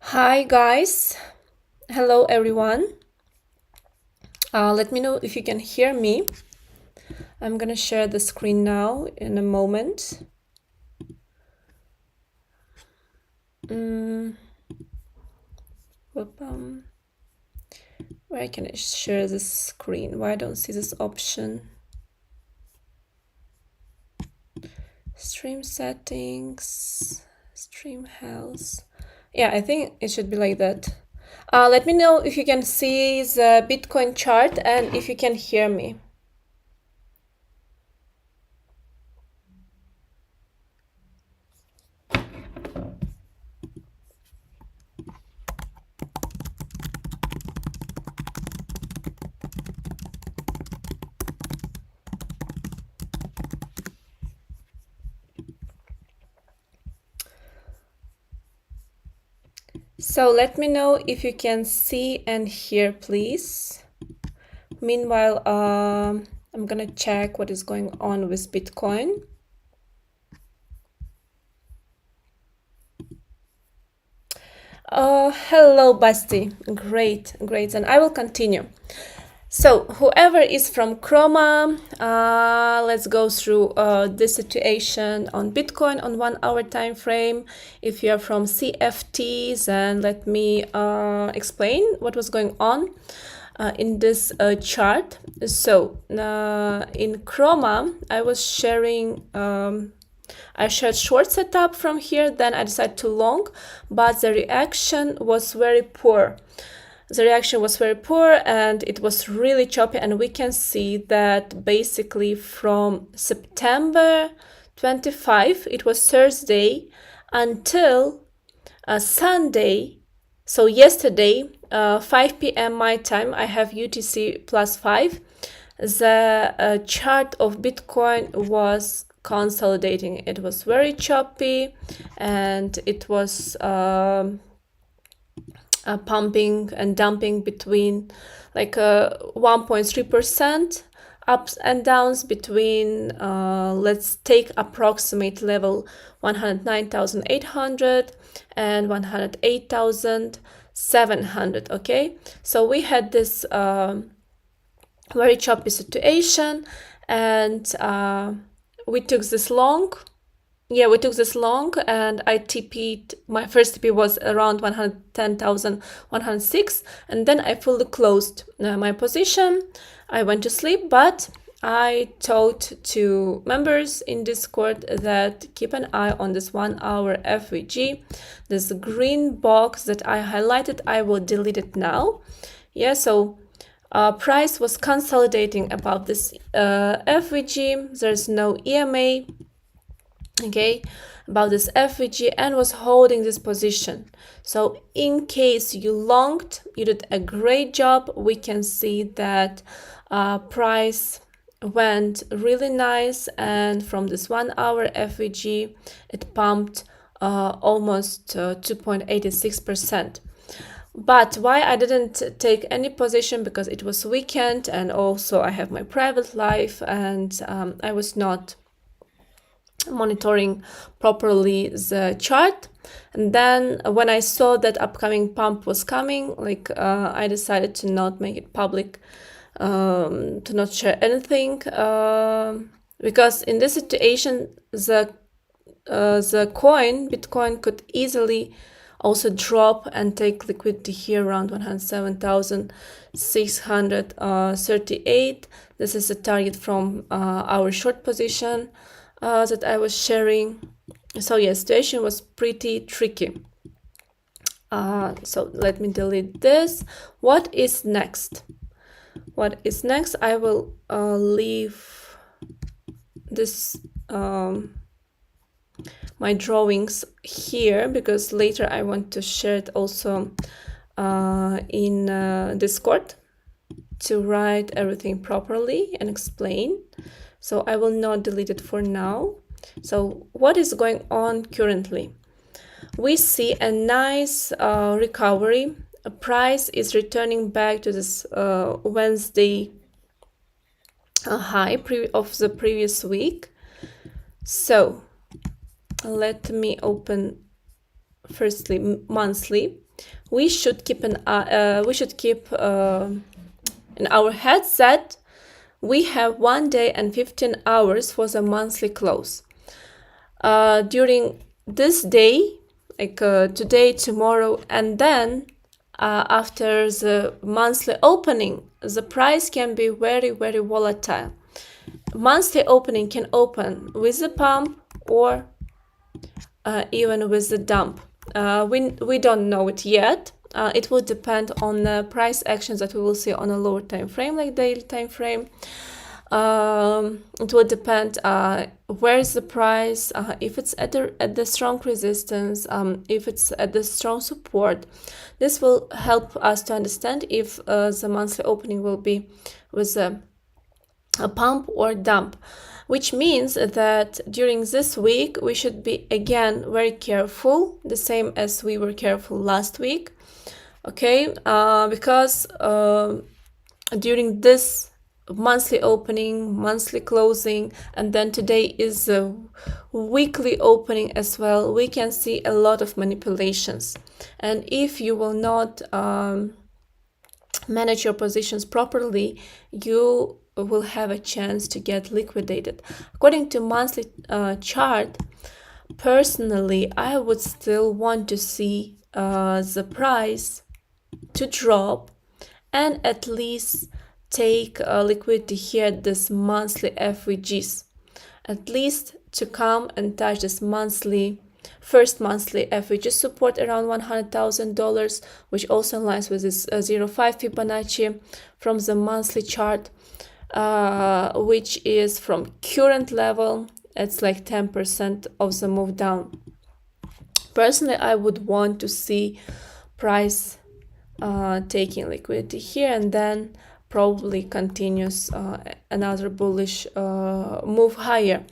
Hi guys, hello everyone. Let me know if you can hear me. I'm gonna share the screen now in a moment. Where can I share this screen? Why I don't see this option? Stream settings, stream health. Yeah, I think it should be like that. Let me know if you can see the Bitcoin chart and if you can hear me. So let me know if you can see and hear, please. Meanwhile, I'm gonna check what is going on with Bitcoin. Hello, Basti. Great, and I will continue. So whoever is from Chroma, let's go through the situation on Bitcoin on 1 hour time frame. If you're from CFTs, then let me explain what was going on in this chart. So in Chroma, I was sharing I shared short setup from here, then I decided to long, but the reaction was very poor. And it was really choppy, and we can see that basically from September 25, it was Thursday, until Sunday, so yesterday, 5 p.m. my time, I have UTC plus 5, the chart of Bitcoin was consolidating. It was very choppy, and it was pumping and dumping between like 1.3% ups and downs between let's take approximate level 109,800 and 108,700. Okay, so we had this very choppy situation, and we took this long. And I TP'd. My first TP was around 110,106, and then I fully closed my position. I went to sleep, but I told to members in Discord that keep an eye on this 1 hour FVG. This green box that I highlighted, I will delete it now. Yeah, so price was consolidating above this FVG. There's no EMA. Okay, about this FVG, and was holding this position. So in case you longed, you did a great job. We can see that price went really nice, and from this 1 hour FVG, it pumped almost 2.86%. But why I didn't take any position? Because it was weekend, and also I have my private life, and I was not monitoring properly the chart. And then when I saw that upcoming pump was coming, like I decided to not make it public, to not share anything, because in this situation the Bitcoin could easily also drop and take liquidity here around 107,638. This is the target from our short position that I was sharing. So yeah, situation was pretty tricky. So let me delete this. What is next? I will leave this my drawings here, because later I want to share it also in Discord to write everything properly and explain. So I will not delete it for now. So what is going on currently? We see a nice recovery. A price is returning back to this Wednesday high of the previous week. So let me open firstly monthly. we should keep in our heads that we have 1 day and 15 hours for the monthly close. During this day, like today, tomorrow, and then after the monthly opening, the price can be very, very volatile. Monthly opening can open with the pump or even with the dump. We don't know it yet. It will depend on the price actions that we will see on a lower time frame, like daily time frame. It will depend where is the price, if it's at the strong resistance, if it's at the strong support. This will help us to understand if the monthly opening will be with a pump or dump, which means that during this week we should be again very careful, the same as we were careful last week. Okay, because during this monthly opening, monthly closing, and then today is a weekly opening as well, we can see a lot of manipulations. And if you will not manage your positions properly, you will have a chance to get liquidated. According to monthly chart, personally, I would still want to see the price to drop and at least take liquidity here at this monthly FVGs, at least to come and touch this first monthly FVG support around $100,000, which also aligns with this 0.5 Fibonacci from the monthly chart, which is from current level. It's like 10% of the move down. Personally, I would want to see price taking liquidity here and then probably continues another bullish move higher.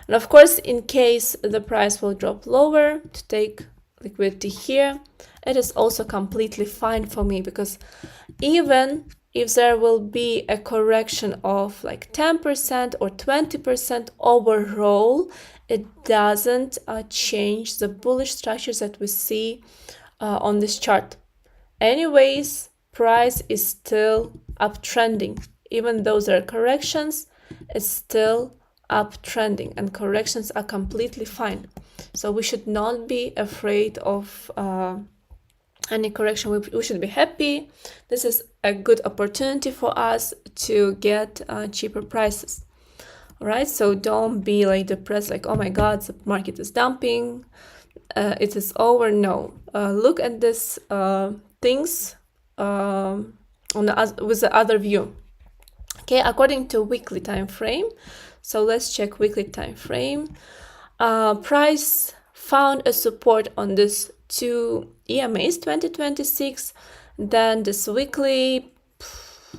And of course, in case the price will drop lower, to take liquidity here, it is also completely fine for me, because even if there will be a correction of like 10% or 20% overall, it doesn't change the bullish structures that we see on this chart. Anyways, price is still uptrending. Even though there are corrections, it's still uptrending, and corrections are completely fine. So we should not be afraid of any correction. We should be happy. This is a good opportunity for us to get cheaper prices. All right, so don't be like depressed, like, oh my god, the market is dumping, it is over. No, look at this things with the other view. Okay, according to weekly time frame. So let's check weekly time frame. Price found a support on this 2 EMAs 2026. Then this weekly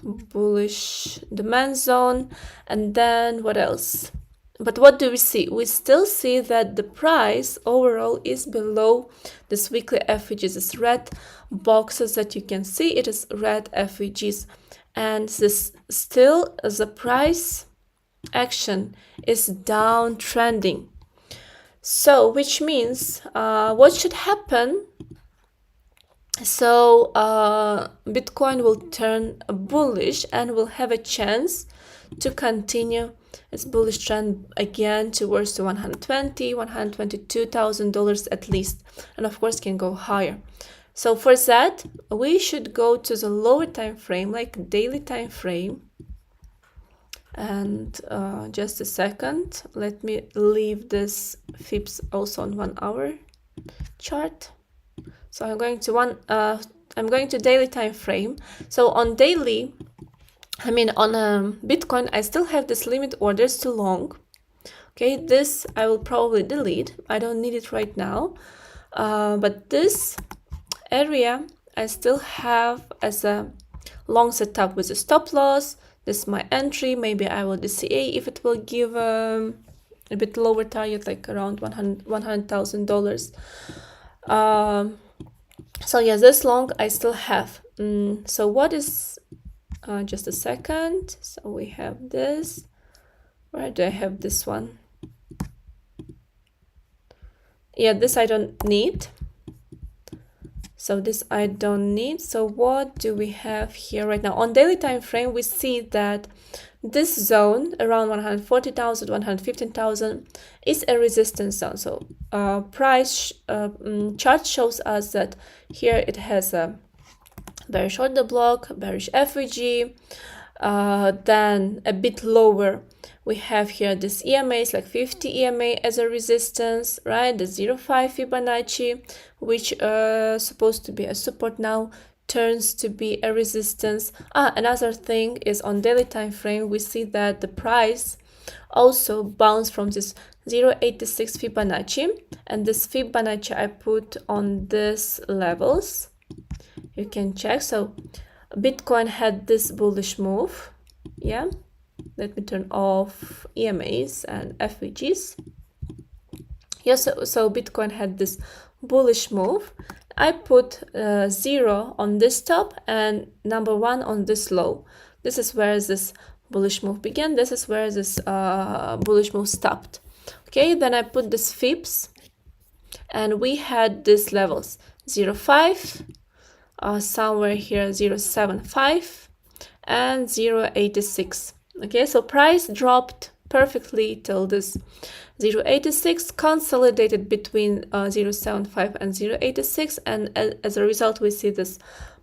bullish demand zone, and then what else? But what do we see? We still see that the price overall is below this weekly FVGs. This red boxes that you can see, it is red FVGs, and this still the price action is downtrending. So which means what should happen? So Bitcoin will turn bullish and will have a chance to continue its bullish trend again towards the $122,000 at least, and of course can go higher. So for that, we should go to the lower time frame, like daily time frame. And just a second, let me leave this Fibs also on 1 hour chart. So I'm going to daily time frame. So on daily, on Bitcoin, I still have this limit orders too long. Okay, this I will probably delete. I don't need it right now. But this area I still have as a long setup with a stop loss. This is my entry. Maybe I will DCA if it will give a bit lower target, like around $100,000. So yeah, this long I still have. So what is just a second. So we have this. Where do I have this one? Yeah, this I don't need. So this I don't need. So what do we have here right now? On daily time frame, we see that this zone around 140,000, 115,000 is a resistance zone. So price chart shows us that here it has a bearish order block, bearish FVG, then a bit lower we have here this EMAs like 50 EMA as a resistance, right? The 0.5 Fibonacci, which supposed to be a support, now turns to be a resistance. Another thing is on daily time frame, we see that the price also bounced from this 0.86 Fibonacci, and this Fibonacci I put on these levels. You can check. So Bitcoin had this bullish move. Yeah, let me turn off EMAs and FVGs. Yes, so Bitcoin had this bullish move. I put 0 on this top and number 1 on this low. This is where this bullish move began. This is where this bullish move stopped. Okay, then I put this Fibs, and we had these levels 0.5, somewhere here 0.75 and 0.86. Okay, so price dropped perfectly till this 0.86, consolidated between 0.75 and 0.86, and as a result we see this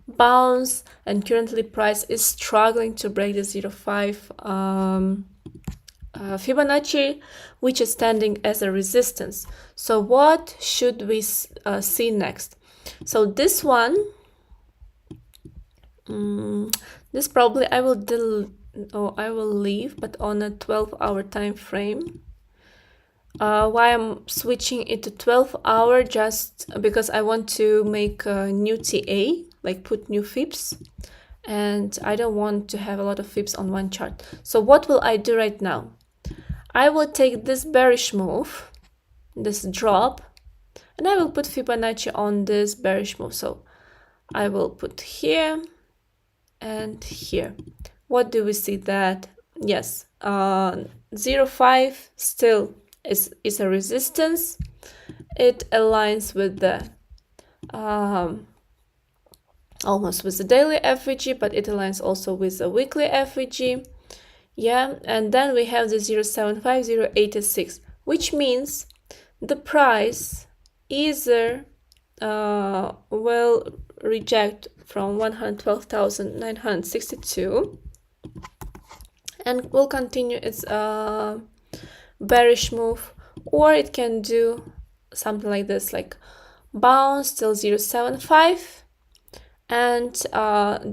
bounce, and currently price is struggling to break the 0.5 Fibonacci, which is standing as a resistance. So what should we see next? So this one, this probably I will leave, but on a 12-hour time frame. Why I'm switching it to 12-hour? Just because I want to make a new TA, like put new Fibs, and I don't want to have a lot of Fibs on one chart. So what will I do right now? I will take this bearish move, this drop, and I will put Fibonacci on this bearish move. So I will put here and here. What do we see? That yes, 0.5 still is a resistance. It aligns with the almost with the daily FVG, but it aligns also with the weekly FVG. Yeah, and then we have the 0.75, 0.86, which means the price either will reject from 112,962 and will continue its bearish move, or it can do something like this, like bounce till 0.75 and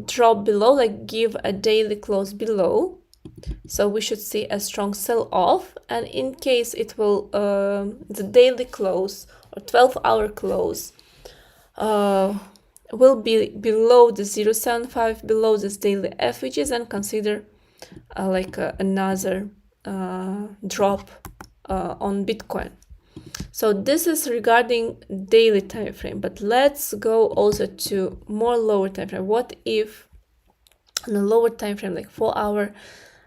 drop below, like give a daily close below. So we should see a strong sell-off, and in case it will the daily close or 12-hour close will be below the 0.75, below this daily FVGs, and consider like another drop on Bitcoin. So this is regarding daily time frame, but let's go also to more lower time frame. What if on a lower time frame, like 4-hour,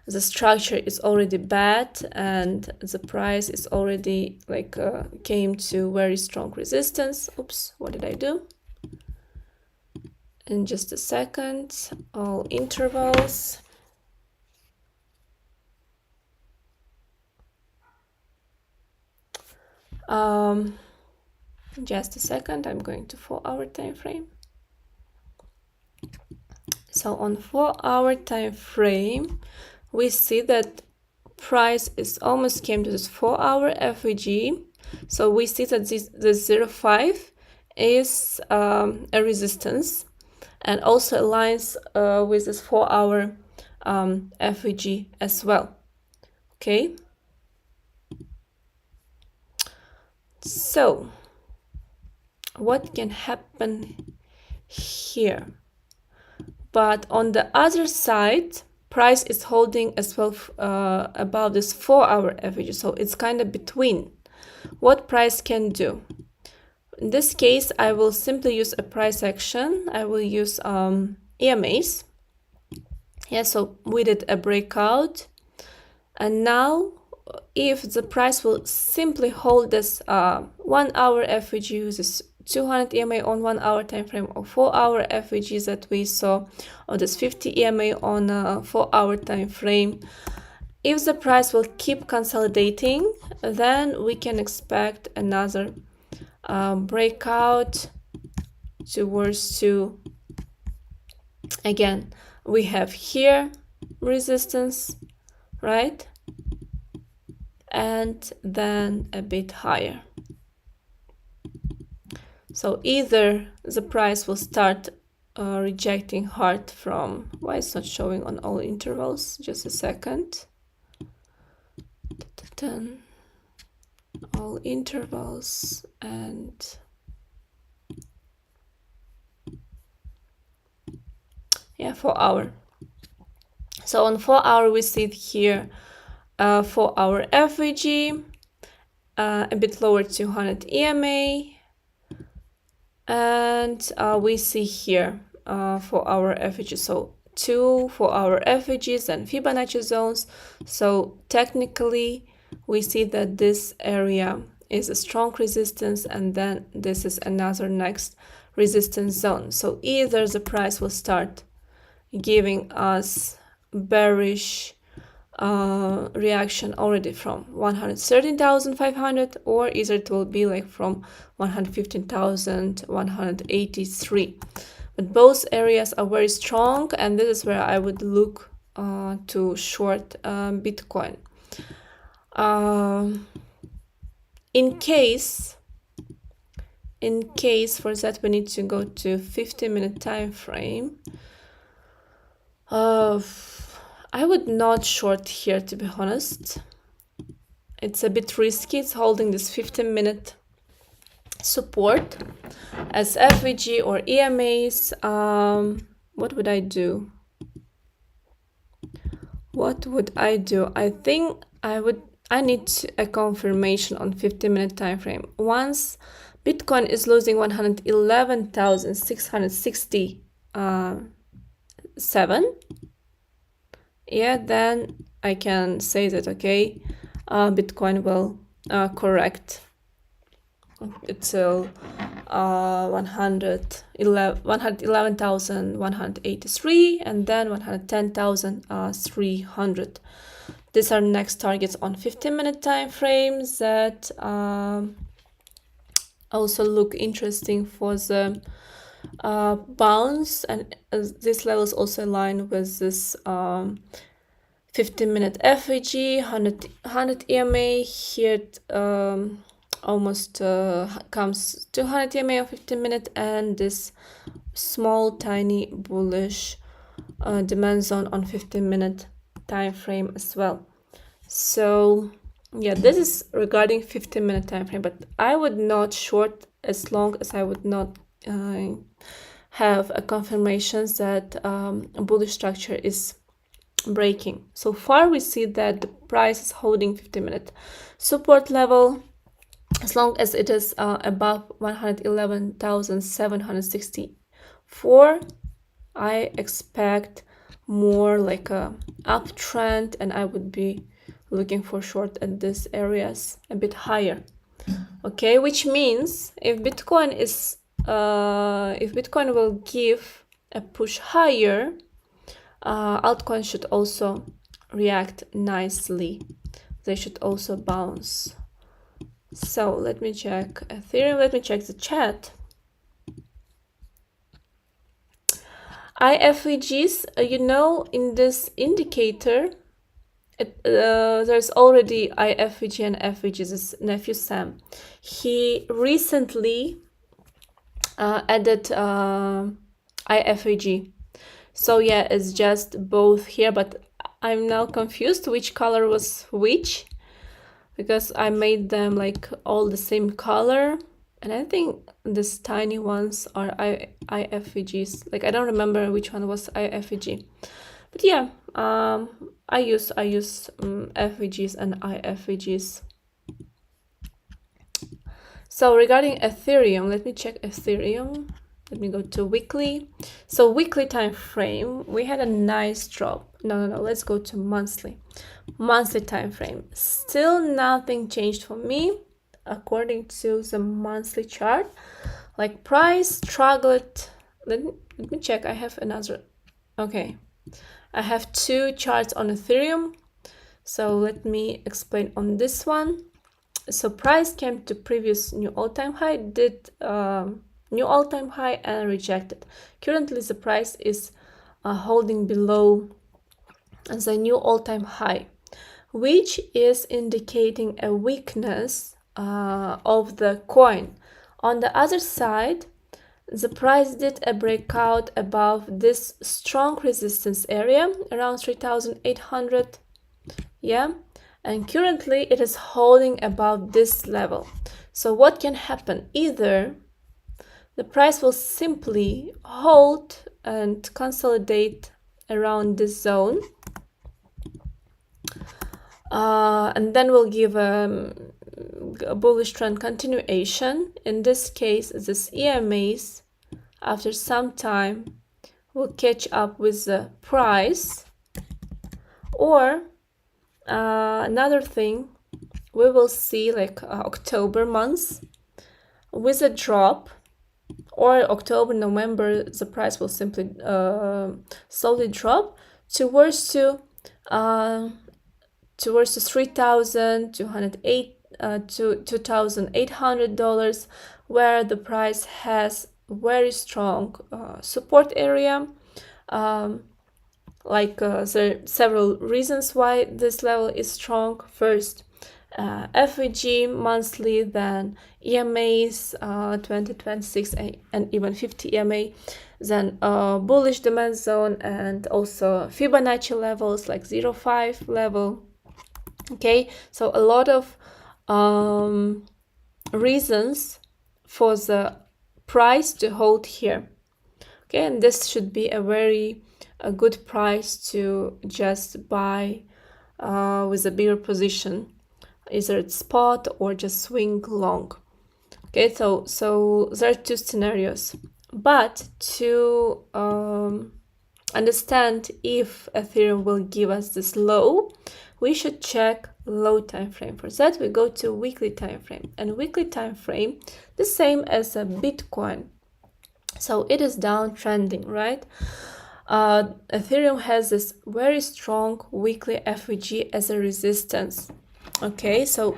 the structure is already bad and the price is already like came to very strong resistance? Oops, what did I do? In just a second, all intervals. Just a second, I'm going to 4-hour time frame. So on 4-hour time frame, we see that price is almost came to this 4-hour FVG. So we see that this 0.5 is a resistance, and also aligns with this 4-hour FVG as well. Okay. So what can happen here? But on the other side, price is holding as well above this 4-hour FVG, so it's kind of between. What price can do? In this case, I will simply use a price action. I will use EMAs. Yeah, so we did a breakout, and now if the price will simply hold this 1-hour FVG, this 200 EMA on 1 hour time frame or 4 hour FVGs that we saw, or this 50 EMA on a 4 hour time frame. If the price will keep consolidating, then we can expect another breakout towards to, again, we have here resistance, right? And then a bit higher. So either the price will start rejecting hard from, why it's not showing on all intervals, just a second. All intervals, and yeah, 4 hour. So on 4 hour we see here 4 hour FVG, a bit lower 200 EMA, and we see here 4 hour FVG. So 2 4 hour FVGs and Fibonacci zones. So technically we see that this area is a strong resistance, and then this is another next resistance zone. So either the price will start giving us bearish reaction already from 113,500, or either it will be like from 115,183. But both areas are very strong, and this is where I would look to short Bitcoin. In case for that, we need to go to 50-minute time frame. I would not short here, to be honest. It's a bit risky. It's holding this 15-minute support as FVG or EMAs. What would I do? I think I need a confirmation on 50-minute time frame. Once Bitcoin is losing 111,667, yeah, then I can say that, okay, Bitcoin will correct until 111,183, and then 110,300. These are next targets on 15-minute time frames that also look interesting for the bounce, and these levels also align with this 15-minute FVG, 100 EMA. Here it almost comes 200 EMA of 15-minute, and this small tiny bullish demand zone on 15-minute time frame as well. So yeah, this is regarding 15-minute time frame, but I would not short as long as I would not have a confirmation that a bullish structure is breaking. So far we see that the price is holding 15-minute support level. As long as it is above 111,764, I expect more like a uptrend, and I would be looking for short at these areas a bit higher. Okay, which means if Bitcoin will give a push higher, altcoins should also react nicely. They should also bounce. So let me check Ethereum. Let me check the chat. IFVGs, in this indicator, there's already IFVG and FVG. This nephew Sam, he recently added IFVG. So yeah, it's just both here, but I'm now confused which color was which, because I made them like all the same color, and I think these tiny ones are IFVGs. Like I don't remember which one was IFVG, but yeah, I use FVGs and IFVGs. So regarding Ethereum, let me check Ethereum. Let me go to weekly. So weekly time frame, we had a nice drop. No, let's go to monthly. Monthly time frame, still nothing changed for me according to the monthly chart. like price struggled. Let me check. I have another. Okay, I have two charts on Ethereum. So let me explain on this one. So price came to previous new all-time high, did new all-time high and rejected. Currently the price is holding below the new all-time high, which is indicating a weakness of the coin. On the other side, the price did a breakout above this strong resistance area around 3,800, yeah, and currently it is holding above this level. So what can happen? Either the price will simply hold and consolidate around this zone, and then we'll give a bullish trend continuation. In this case, this EMAs after some time will catch up with the price, or another thing, we will see like October months with a drop, or October, November, the price will simply slowly drop towards to 3,208 to $2,800, where the price has very strong support area. There are several reasons why this level is strong. First, FVG monthly, then EMAs 2026 and even 50 EMA, then bullish demand zone, and also Fibonacci levels like 0.5 level. Okay, so a lot of reasons for the price to hold here. Okay, and this should be a good price to just buy with a bigger position, either it's spot or just swing long. Okay, so there are two scenarios, but to understand if Ethereum will give us this low, we should check low time frame. For that, we go to weekly time frame, and weekly time frame the same as a Bitcoin. So it is downtrending, right? Ethereum has this very strong weekly FVG as a resistance. Okay, so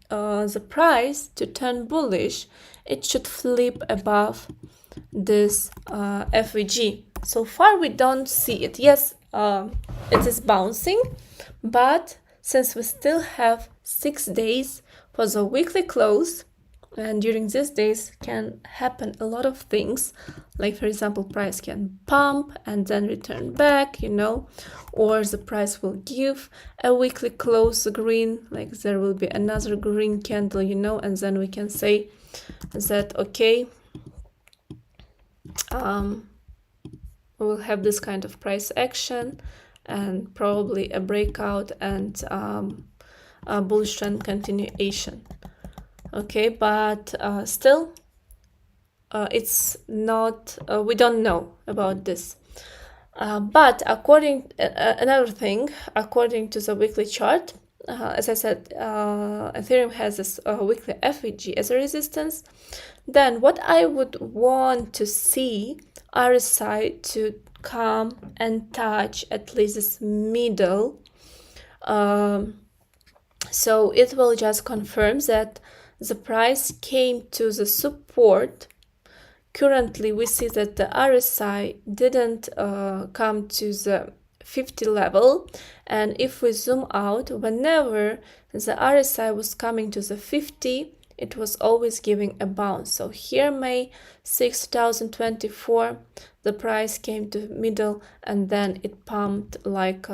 the price to turn bullish, it should flip above this FVG. So far we don't see it. Yes, it is bouncing, but since we still have 6 days for the weekly close, and during these days can happen a lot of things, like for example, price can pump and then return back, or the price will give a weekly close green, like there will be another green candle, and then we can say that, okay, we will have this kind of price action and probably a breakout and a bullish trend continuation. Okay, but still it's not, we don't know about this. But another thing, according to the weekly chart, as I said, Ethereum has this weekly FVG as a resistance. Then what I would want to see RSI to come and touch at least this middle. So it will just confirm that the price came to the support. Currently, we see that the RSI didn't come to the 50 level. And if we zoom out, whenever the RSI was coming to the 50, it was always giving a bounce. So here, May 6, 2024, the price came to middle and then it pumped like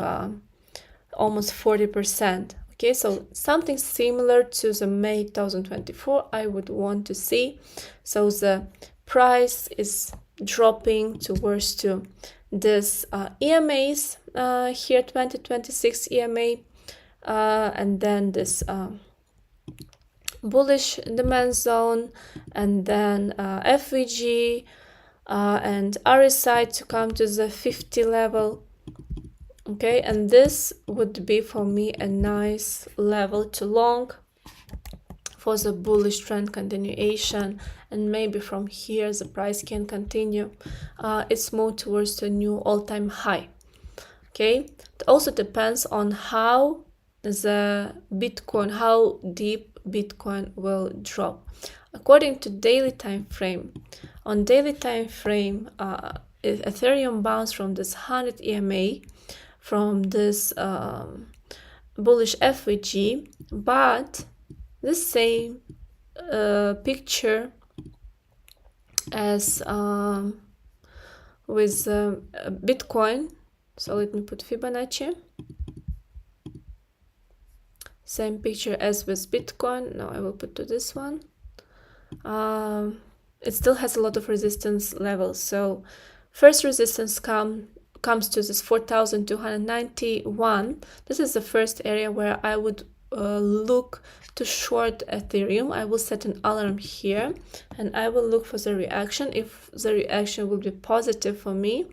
almost 40%. Okay, so something similar to the May 2024 I would want to see. So the price is dropping towards to this EMAs here, 2026 EMA, and then this bullish demand zone, and then FVG and RSI to come to the 50 level. Okay, and this would be for me a nice level to long for the bullish trend continuation, and maybe from here the price can continue its move towards the new all-time high. Okay, it also depends on how deep Bitcoin will drop. According to daily time frame, on daily time frame, Ethereum bounced from this 100 EMA, from this bullish FVG, but the same picture as with Bitcoin. So let me put Fibonacci. Same picture as with Bitcoin. Now I will put to this one. It still has a lot of resistance levels. So first resistance comes to this 4,291. This is the first area where I would look to short Ethereum. I will set an alarm here and I will look for the reaction. If the reaction will be positive for me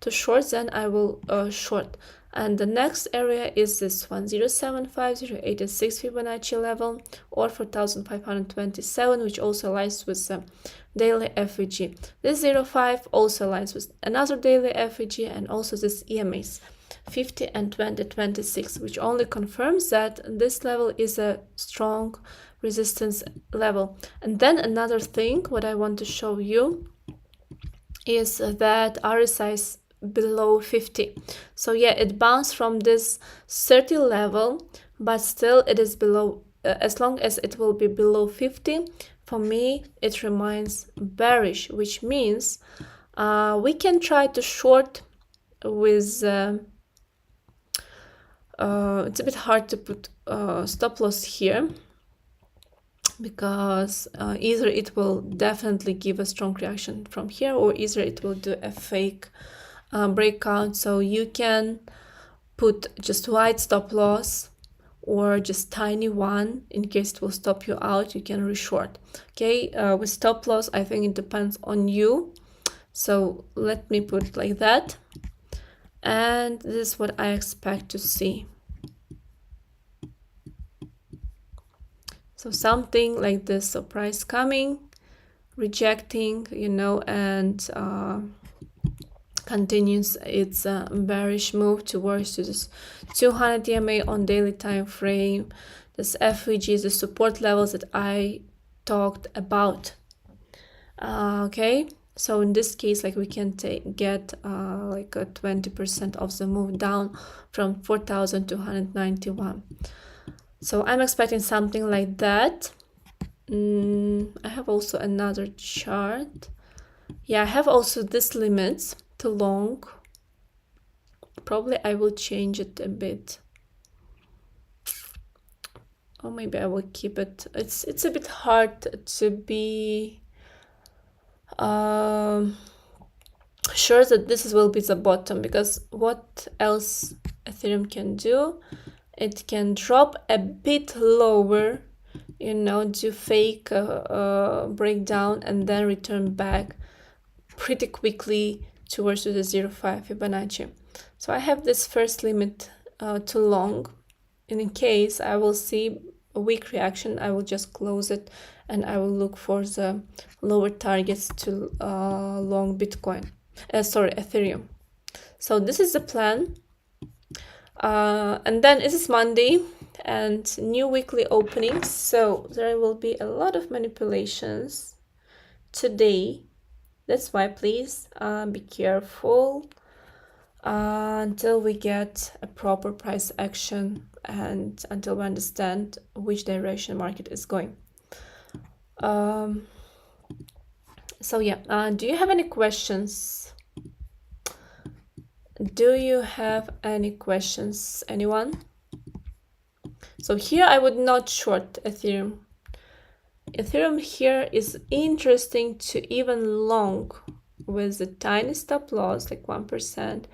to short, then I will short. And the next area is this one, 0.75086 Fibonacci level, or 4,527, which also aligns with the daily FVG. This 0.5 also aligns with another daily FVG, and also this EMAs 50 and 2026, which only confirms that this level is a strong resistance level. And then another thing what I want to show you is that RSI is below 50. So yeah, it bounced from this 30 level, but still it is below. As long as it will be below 50, for me it remains bearish, which means we can try to short with it's a bit hard to put stop loss here, because either it will definitely give a strong reaction from here, or either it will do a fake breakout. So you can put just wide stop loss or just tiny one in case it will stop you out. You can reshort. Okay, with stop loss, I think it depends on you. So let me put it like that. And this is what I expect to see. So something like this, so price coming, rejecting, you know, and continues its bearish move towards this 200 EMA on daily time frame. This FVG is the support levels that I talked about. Okay, so in this case, like we can get like a 20% of the move down from 4,291. So I'm expecting something like that. I have also another chart. Yeah, I have also this limits to long. Probably I will change it a bit. Or maybe I will keep it. It's a bit hard to be sure that this will be the bottom, because what else Ethereum can do? It can drop a bit lower, you know, do fake breakdown and then return back pretty quickly towards the 0.5 Fibonacci. So I have this first limit to long, and in case I will see a weak reaction, I will just close it and I will look for the lower targets to long Bitcoin, Ethereum. So this is the plan. And then it is Monday and new weekly openings, so there will be a lot of manipulations today. That's why please be careful until we get a proper price action and until we understand which direction market is going. So yeah, do you have any questions? Do you have any questions, anyone? So here I would not short Ethereum. Ethereum here is interesting to even long with a tiny stop loss, like 1%,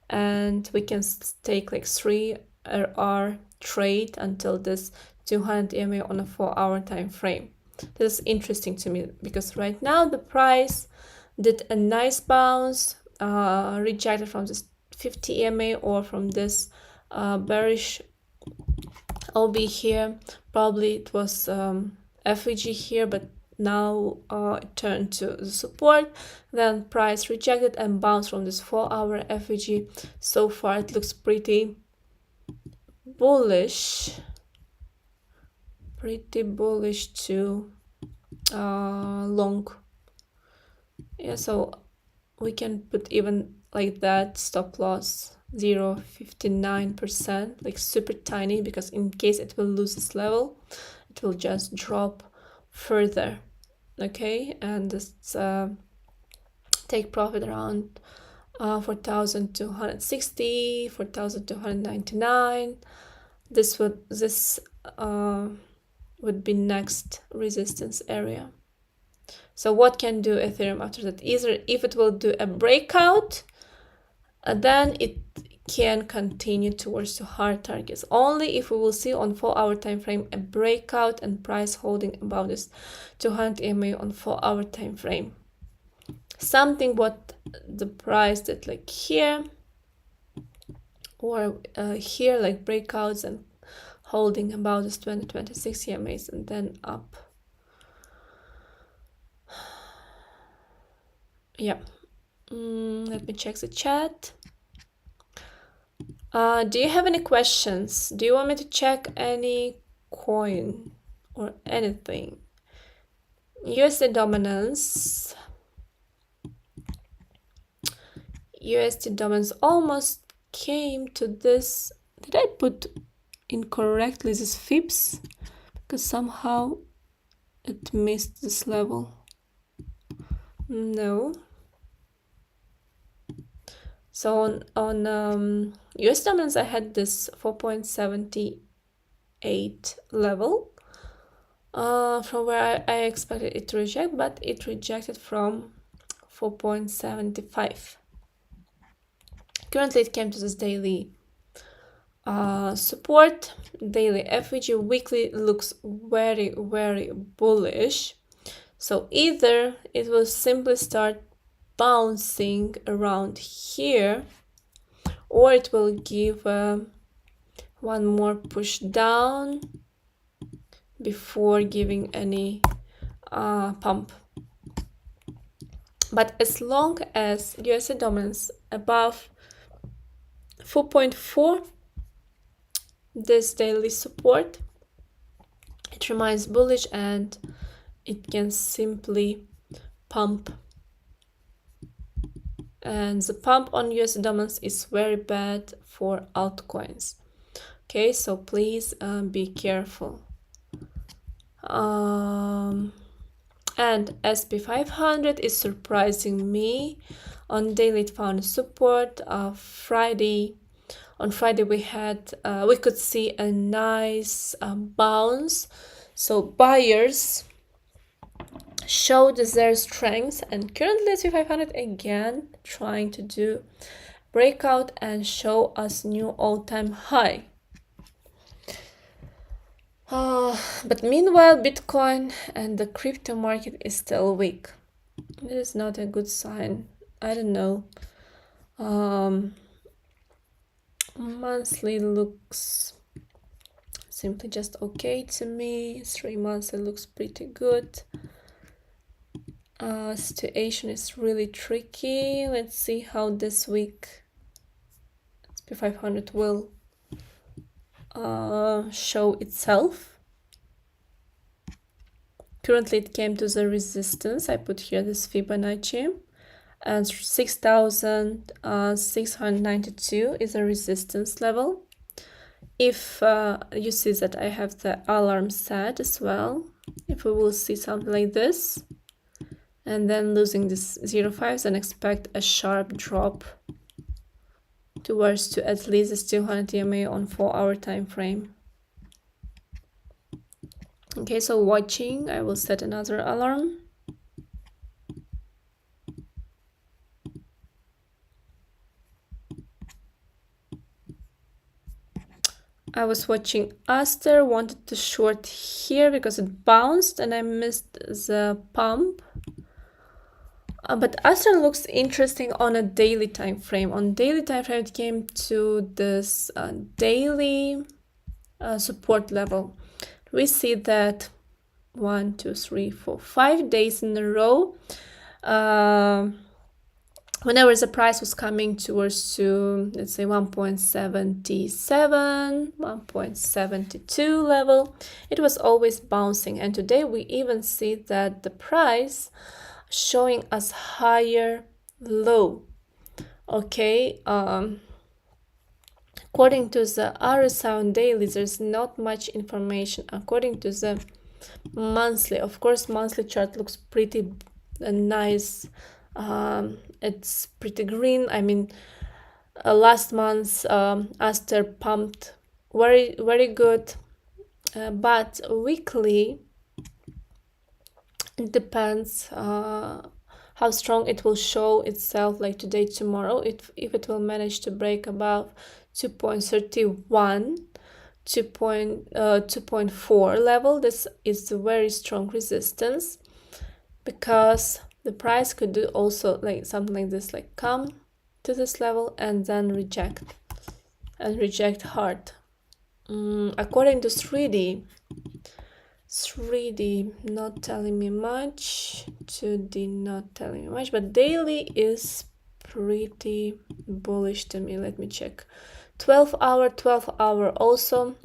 and we can take like 3-hour trade until this 200 EMA on a 4-hour time frame. This is interesting to me because right now the price did a nice bounce, rejected from this 50 EMA or from this bearish OB here. Probably it was FVG here, but now it turned to the support, then price rejected and bounced from this 4-hour FVG. So far it looks pretty bullish, to long. Yeah, so we can put even like that stop loss 0.59%, like super tiny, because in case it will lose this level, it will just drop further. Okay, and this take profit around 4,260, 4,299. This would be next resistance area. So what can do Ethereum after that? Either if it will do a breakout, then it can continue towards the hard targets. Only if we will see on 4-hour time frame a breakout and price holding above this 200 EMA on 4-hour time frame. Something what the price did, like here or here, like breakouts and holding about this 2026 EMAs and then up. Yeah. Let me check the chat. Do you have any questions? Do you want me to check any coin or anything? USD dominance. USD dominance almost came to this. Did I put incorrectly this fibs? Because somehow it missed this level. No. So on US dominance, I had this 4.78 level from where I expected it to reject, but it rejected from 4.75. Currently, it came to this daily support. Daily FVG weekly looks very, very bullish. So either it will simply start bouncing around here, or it will give one more push down before giving any pump. But as long as USD dominance above 4.4, this daily support, it remains bullish and it can simply pump. And the pump on USD dominance is very bad for altcoins. Okay, so please be careful. And SP500 is surprising me. On daily it found support. Friday. On Friday we could see a nice bounce. So buyers showed their strength, and currently SP500 again trying to do breakout and show us new all-time high. But meanwhile, Bitcoin and the crypto market is still weak. This is not a good sign. I don't know. Monthly looks simply just okay to me. 3 months it looks pretty good. Situation is really tricky. Let's see how this week SP500 will show itself. Currently it came to the resistance. I put here this Fibonacci, and 6,692 is a resistance level. If you see that I have the alarm set as well, if we will see something like this and then losing this 0.5, then expect a sharp drop towards to at least this 200 EMA on 4-hour time frame. Okay, so watching, I will set another alarm. I was watching Aster, wanted to short here because it bounced and I missed the pump. But Aster looks interesting on a daily time frame. On daily time frame, it came to this daily support level. We see that 1, 2, 3, 4, 5 days in a row. Whenever the price was coming towards to, let's say, 1.77, 1.72 level, it was always bouncing. And today we even see that the price showing us higher low. Okay, according to the RSI on daily, there's not much information. According to the monthly, of course, monthly chart looks pretty nice. It's pretty green. I mean, last month Aster pumped very good, but weekly it depends how strong it will show itself, like today, tomorrow. If it will manage to break above 2.31, 2.4 level, this is a very strong resistance, because the price could do also like something like this, like come to this level and then reject hard. According to 3D not telling me much, 2D not telling me much, but daily is pretty bullish to me. Let me check. 12 hour also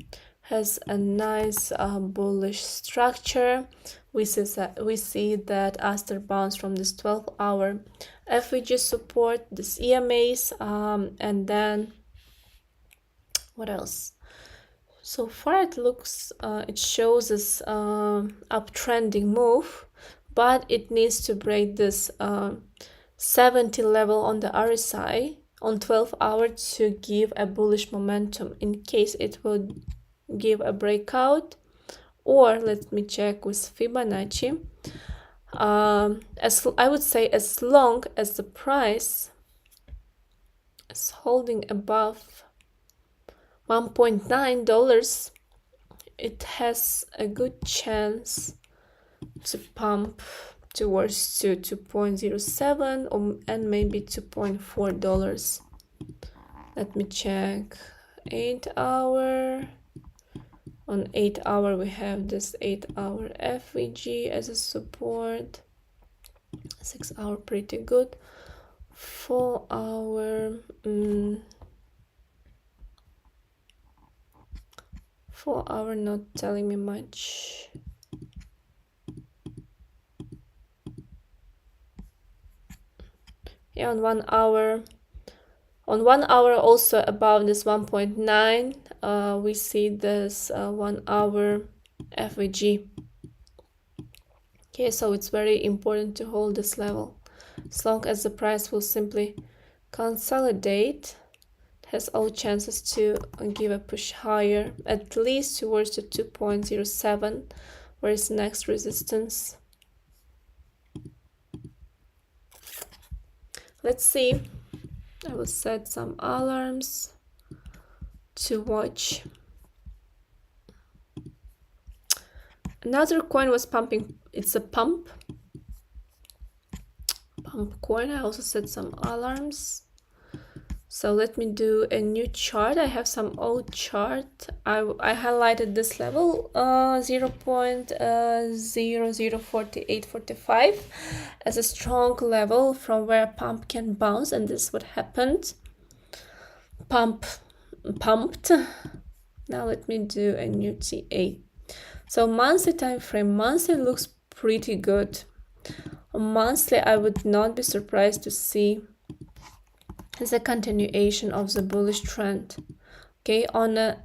has a nice bullish structure. We see that Aster bounced from this 12-hour FVG support, this EMAs, and then what else? So far it looks, it shows this uptrending move, but it needs to break this 70 level on the RSI on 12 hour to give a bullish momentum, in case it will give a breakout. Or let me check with Fibonacci. As I would say, as long as the price is holding above $1.9, it has a good chance to pump towards to 2.07 and maybe $2.4. Let me check 8 hour. On 8 hour we have this 8 hour FVG as a support. 6 hour pretty good. 4 hour 4 hour not telling me much. Yeah, on 1 hour. On 1 hour also above this 1.9, we see this 1 hour FVG. Okay, so it's very important to hold this level. As long as the price will simply consolidate, it has all chances to give a push higher, at least towards the 2.07, where is next resistance. Let's see. I will set some alarms to watch. Another coin was pumping. It's a pump coin. I also set some alarms. So let me do a new chart. I have some old chart. I highlighted this level 0.004845 as a strong level from where pump can bounce, and this is what happened. Pumped. Now let me do a new TA. So monthly time frame, monthly looks pretty good. On monthly, I would not be surprised to see the continuation of the bullish trend. Okay, on a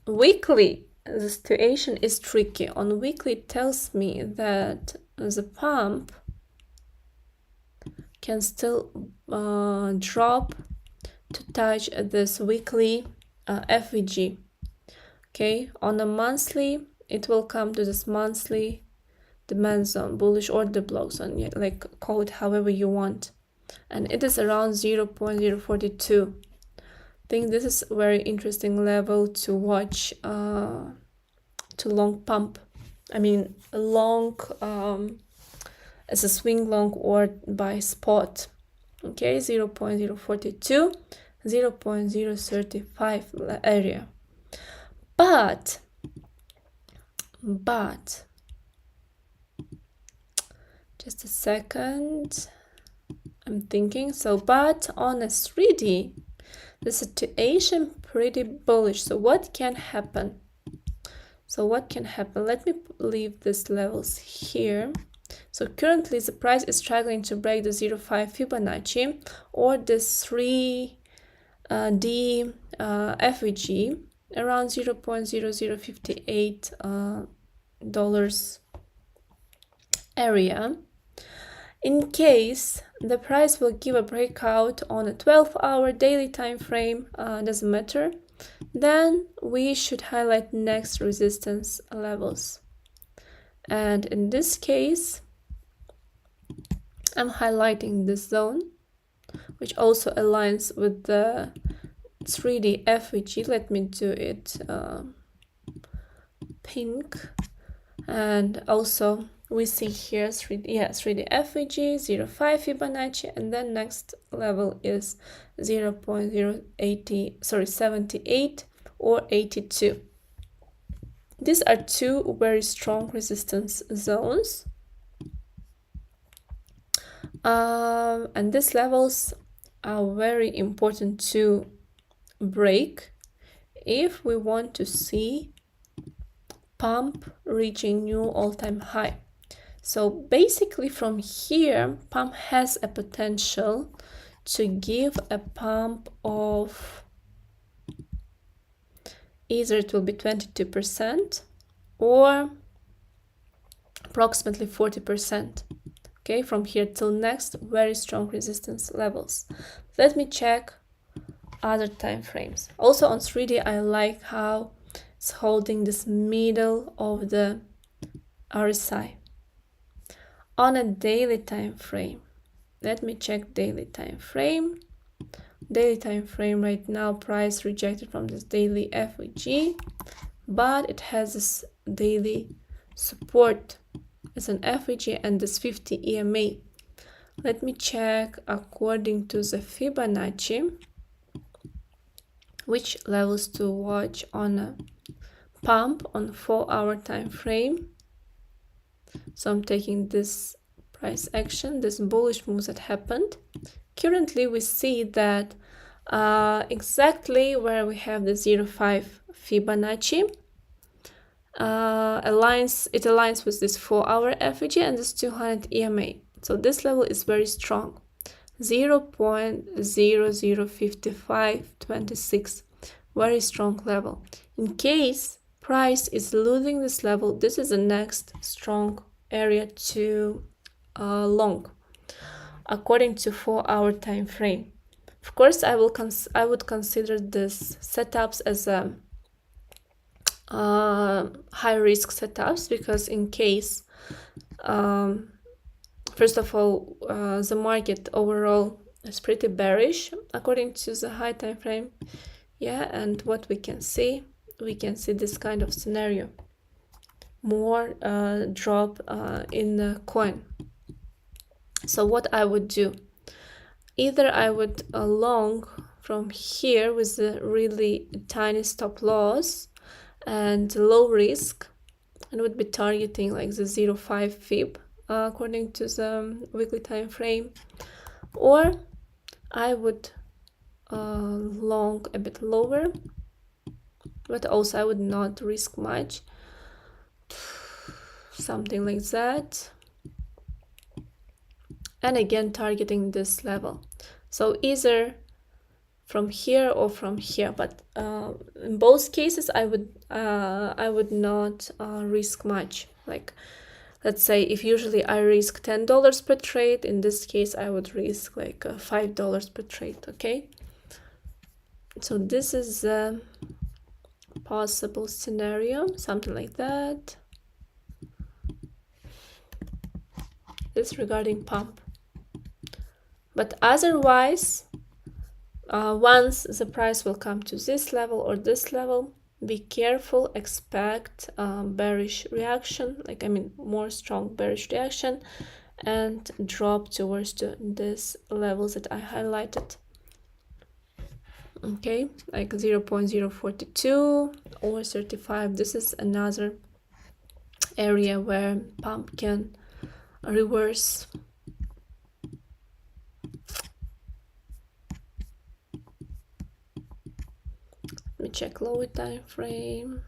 weekly, the situation is tricky. On weekly, it tells me that the pump can still drop to touch this weekly FVG. Okay, on a monthly, it will come to this monthly demand zone, bullish order block zone, yeah, like call it however you want, and it is around 0.042. I think this is a very interesting level to watch, to long pump. I mean, a long as a swing long or by spot. Okay, 0.042, 0.035 area. But Just a second. I'm thinking. So, but on a 3D, the situation pretty bullish. So what can happen? Let me leave these levels here. So currently the price is struggling to break the 0.5 Fibonacci or the 3D FVG around $0.0058 dollars area. In case the price will give a breakout on a 12-hour daily time frame, doesn't matter, then we should highlight next resistance levels. And in this case, I'm highlighting this zone, which also aligns with the 3D FVG. Let me do it pink. And also we see here 3D FVG, 0.5 Fibonacci, and then next level is 0.078 or 82. These are two very strong resistance zones. And these levels are very important to break if we want to see pump reaching new all-time high. So basically from here, pump has a potential to give a pump of either it will be 22% or approximately 40%. Okay, from here till next very strong resistance levels. Let me check other time frames. Also on 3D, I like how it's holding this middle of the RSI. On a daily time frame, let me check daily time frame. Daily time frame right now, price rejected from this daily FVG, but it has this daily support as an FVG and this 50 EMA. Let me check according to the Fibonacci which levels to watch on a pump on 4-hour time frame. So I'm taking this price action, this bullish moves that happened. Currently we see that exactly where we have the 0.5 Fibonacci aligns with this 4-hour FVG and this 200 EMA. So this level is very strong, 0.005526, very strong level. In case price is losing this level, this is the next strong area to long according to 4-hour time frame. Of course, I would consider this setups as a high risk setups, because in case first of all the market overall is pretty bearish according to the high time frame, and what we can see this kind of scenario, more drop in the coin. So what I would do, either I would long from here with a really tiny stop loss and low risk, and would be targeting like the 0.5 Fib according to the weekly time frame, or I would long a bit lower, but also I would not risk much, something like that, and again targeting this level. So either from here or from here, but in both cases I would not risk much. Like, let's say if usually I risk $10 per trade, in this case I would risk like $5 per trade. Okay, so this is a possible scenario, something like that. This regarding pump, but otherwise once the price will come to this level or this level, be careful, expect bearish reaction, more strong bearish reaction, and drop towards this levels that I highlighted. Okay, like 0.042 or 35. This is another area where pump can reverse. Let me check lower time frame.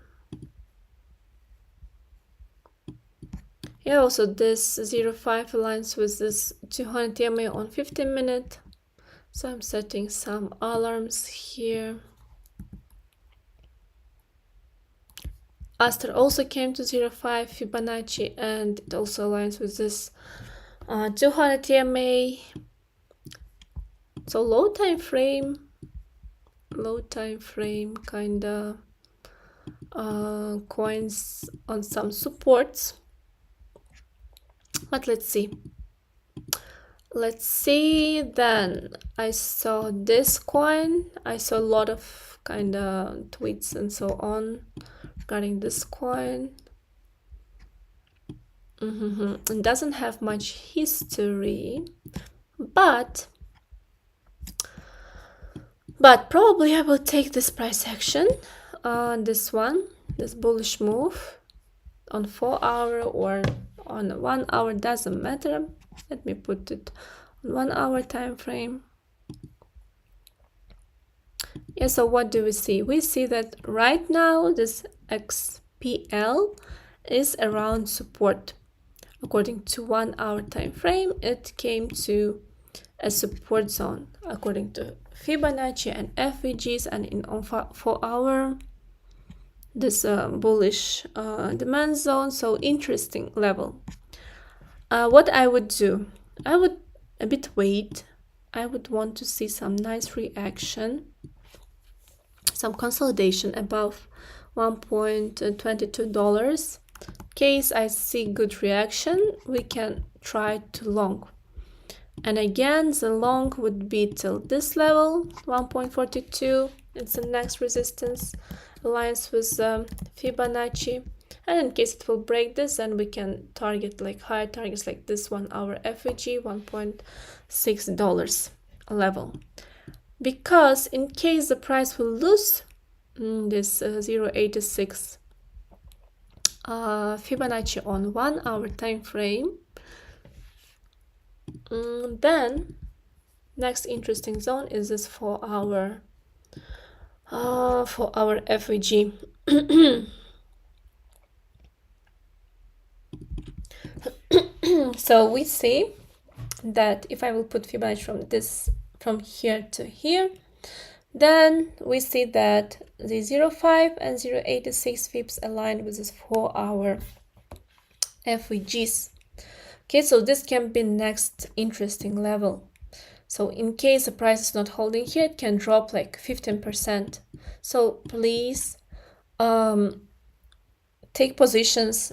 Yeah, also this 0.5 aligns with this 200 EMA on 15 minute. So I'm setting some alarms here. Aster also came to 0.5 Fibonacci, and it also aligns with this 200 EMA. So low time frame kinda coins on some supports. But let's see. Then I saw this coin. I saw a lot of kind of tweets and so on regarding this coin. It doesn't have much history, but probably I will take this price action on this bullish move on 4 hour or on 1 hour, doesn't matter. Let me put it on 1 hour time frame. Yeah, so what do we see? We see that right now this XPL is around support. According to 1 hour time frame, it came to a support zone according to Fibonacci and FVGs, and in on 4 hour this bullish demand zone. So interesting level. What I would do, I would a bit wait. I would want to see some nice reaction, some consolidation above $1.22. In case I see good reaction, we can try to long. And again, the long would be till this level, 1.42. It's the next resistance, aligns with Fibonacci. And in case it will break this, then we can target like higher targets like this 1 hour FVG, $1.6 level. Because in case the price will lose this 0.86 Fibonacci on 1 hour time frame, then next interesting zone is this 4 hour FVG. So we see that if I will put Fibonacci from here to here, then we see that the 0.5 and 0.86 Fips align with this 4 hour FVGs. Okay, so this can be next interesting level. So in case the price is not holding here, it can drop like 15%. So please take positions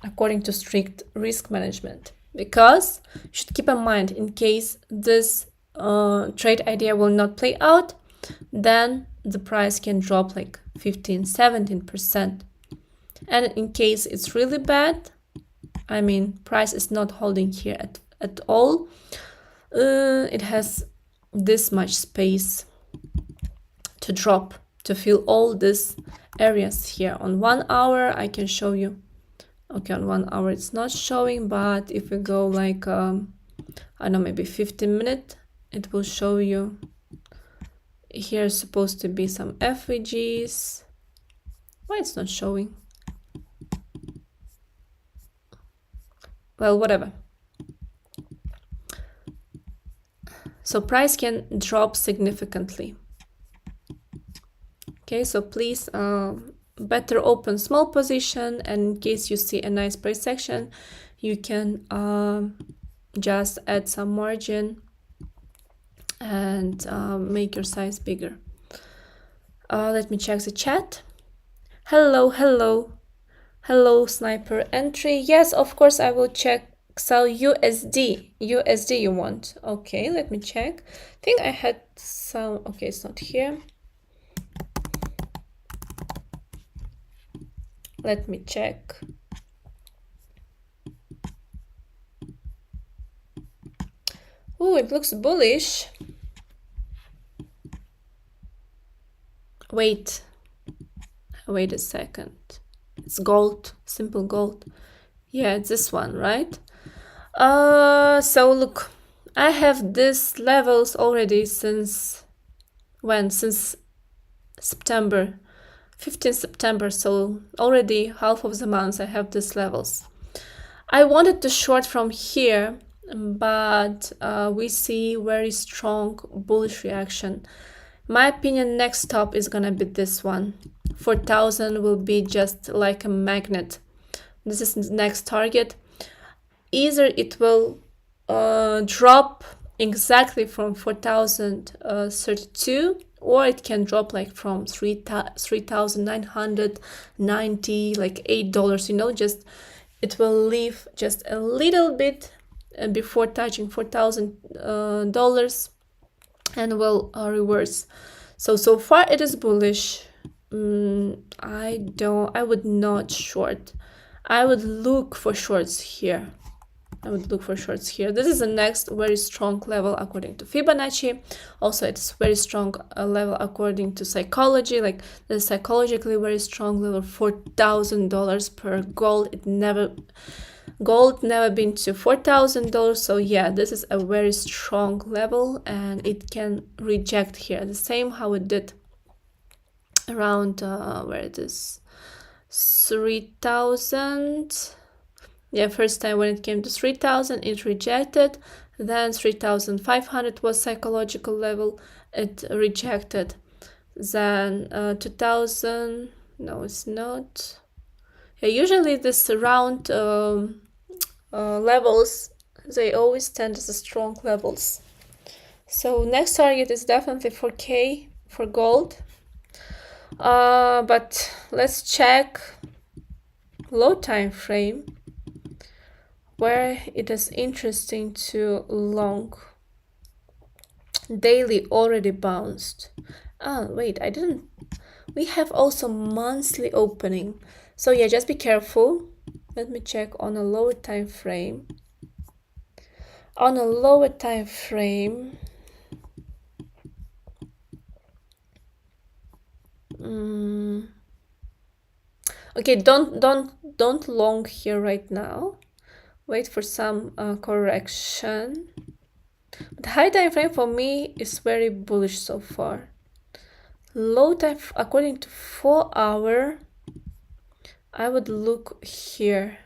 according to strict risk management, because you should keep in mind, in case this trade idea will not play out, then the price can drop like 15-17%. And in case it's really bad, I mean price is not holding here at all, it has this much space to drop, to fill all these areas here. On 1 hour I can show you. Okay, on 1 hour it's not showing, but if we go like I don't know, maybe 15 minutes, it will show you. Here is supposed to be some FVGs. Why it's not showing? Well, whatever. So price can drop significantly. Okay, so please better open small position, and in case you see a nice price action, you can just add some margin and make your size bigger. Let me check the chat. Hello sniper entry. Yes, of course I will check. Sell USD you want. Okay, let me check. I think I had some. Okay, it's not here. Let me check. Oh, it looks bullish. Wait a second. It's gold, simple gold. Yeah, it's this one, right? So look, I have these levels already since when? Since September, 15 September, so already half of the month I have these levels. I wanted to short from here, but we see very strong bullish reaction. My opinion, next stop is gonna be this one. 4,000 will be just like a magnet. This is the next target. Either it will drop exactly from 4,032, or it can drop like from 3,990, like $8, you know, just it will leave just a little bit before touching $4,000 and will reverse. So far it is bullish. I would not short. I would look for shorts here. This is the next very strong level according to Fibonacci. Also, it's very strong level according to psychology. Like the psychologically very strong level, $4,000 per gold. Gold never been to $4,000. So yeah, this is a very strong level, and it can reject here. The same how it did around where it is 3,000. Yeah, first time when it came to 3,000, it rejected. Then 3,500 was psychological level, it rejected. Then 2,000, no, it's not. Yeah, usually this round levels, they always stand as strong levels. So next target is definitely 4K for gold. But let's check low time frame, where it is interesting to long. Daily already bounced. Wait, I didn't. We have also monthly opening. So yeah, just be careful. Let me check on a lower time frame. On a lower time frame, okay, don't long here right now. Wait for some correction. But high time frame for me is very bullish so far. Low time, according to 4 hour, I would look here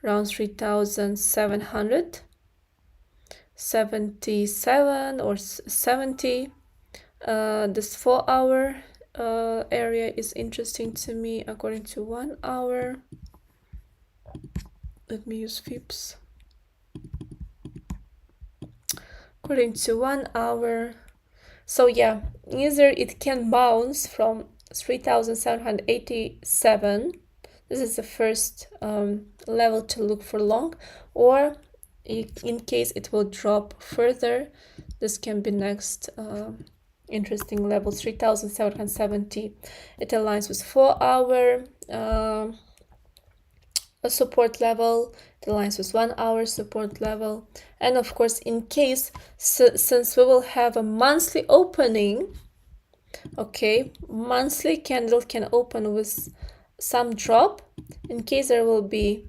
around 3,777 or 70. This 4 hour area is interesting to me according to 1 hour. Let me use Fips. According to 1 hour. So yeah, either it can bounce from 3,787. This is the first level to look for long, or in case it will drop further, this can be next interesting level, 3,770. It aligns with 4 hour a support level, it aligns with 1 hour support level, and of course, in case since we will have a monthly opening, okay, monthly candle can open with some drop. In case there will be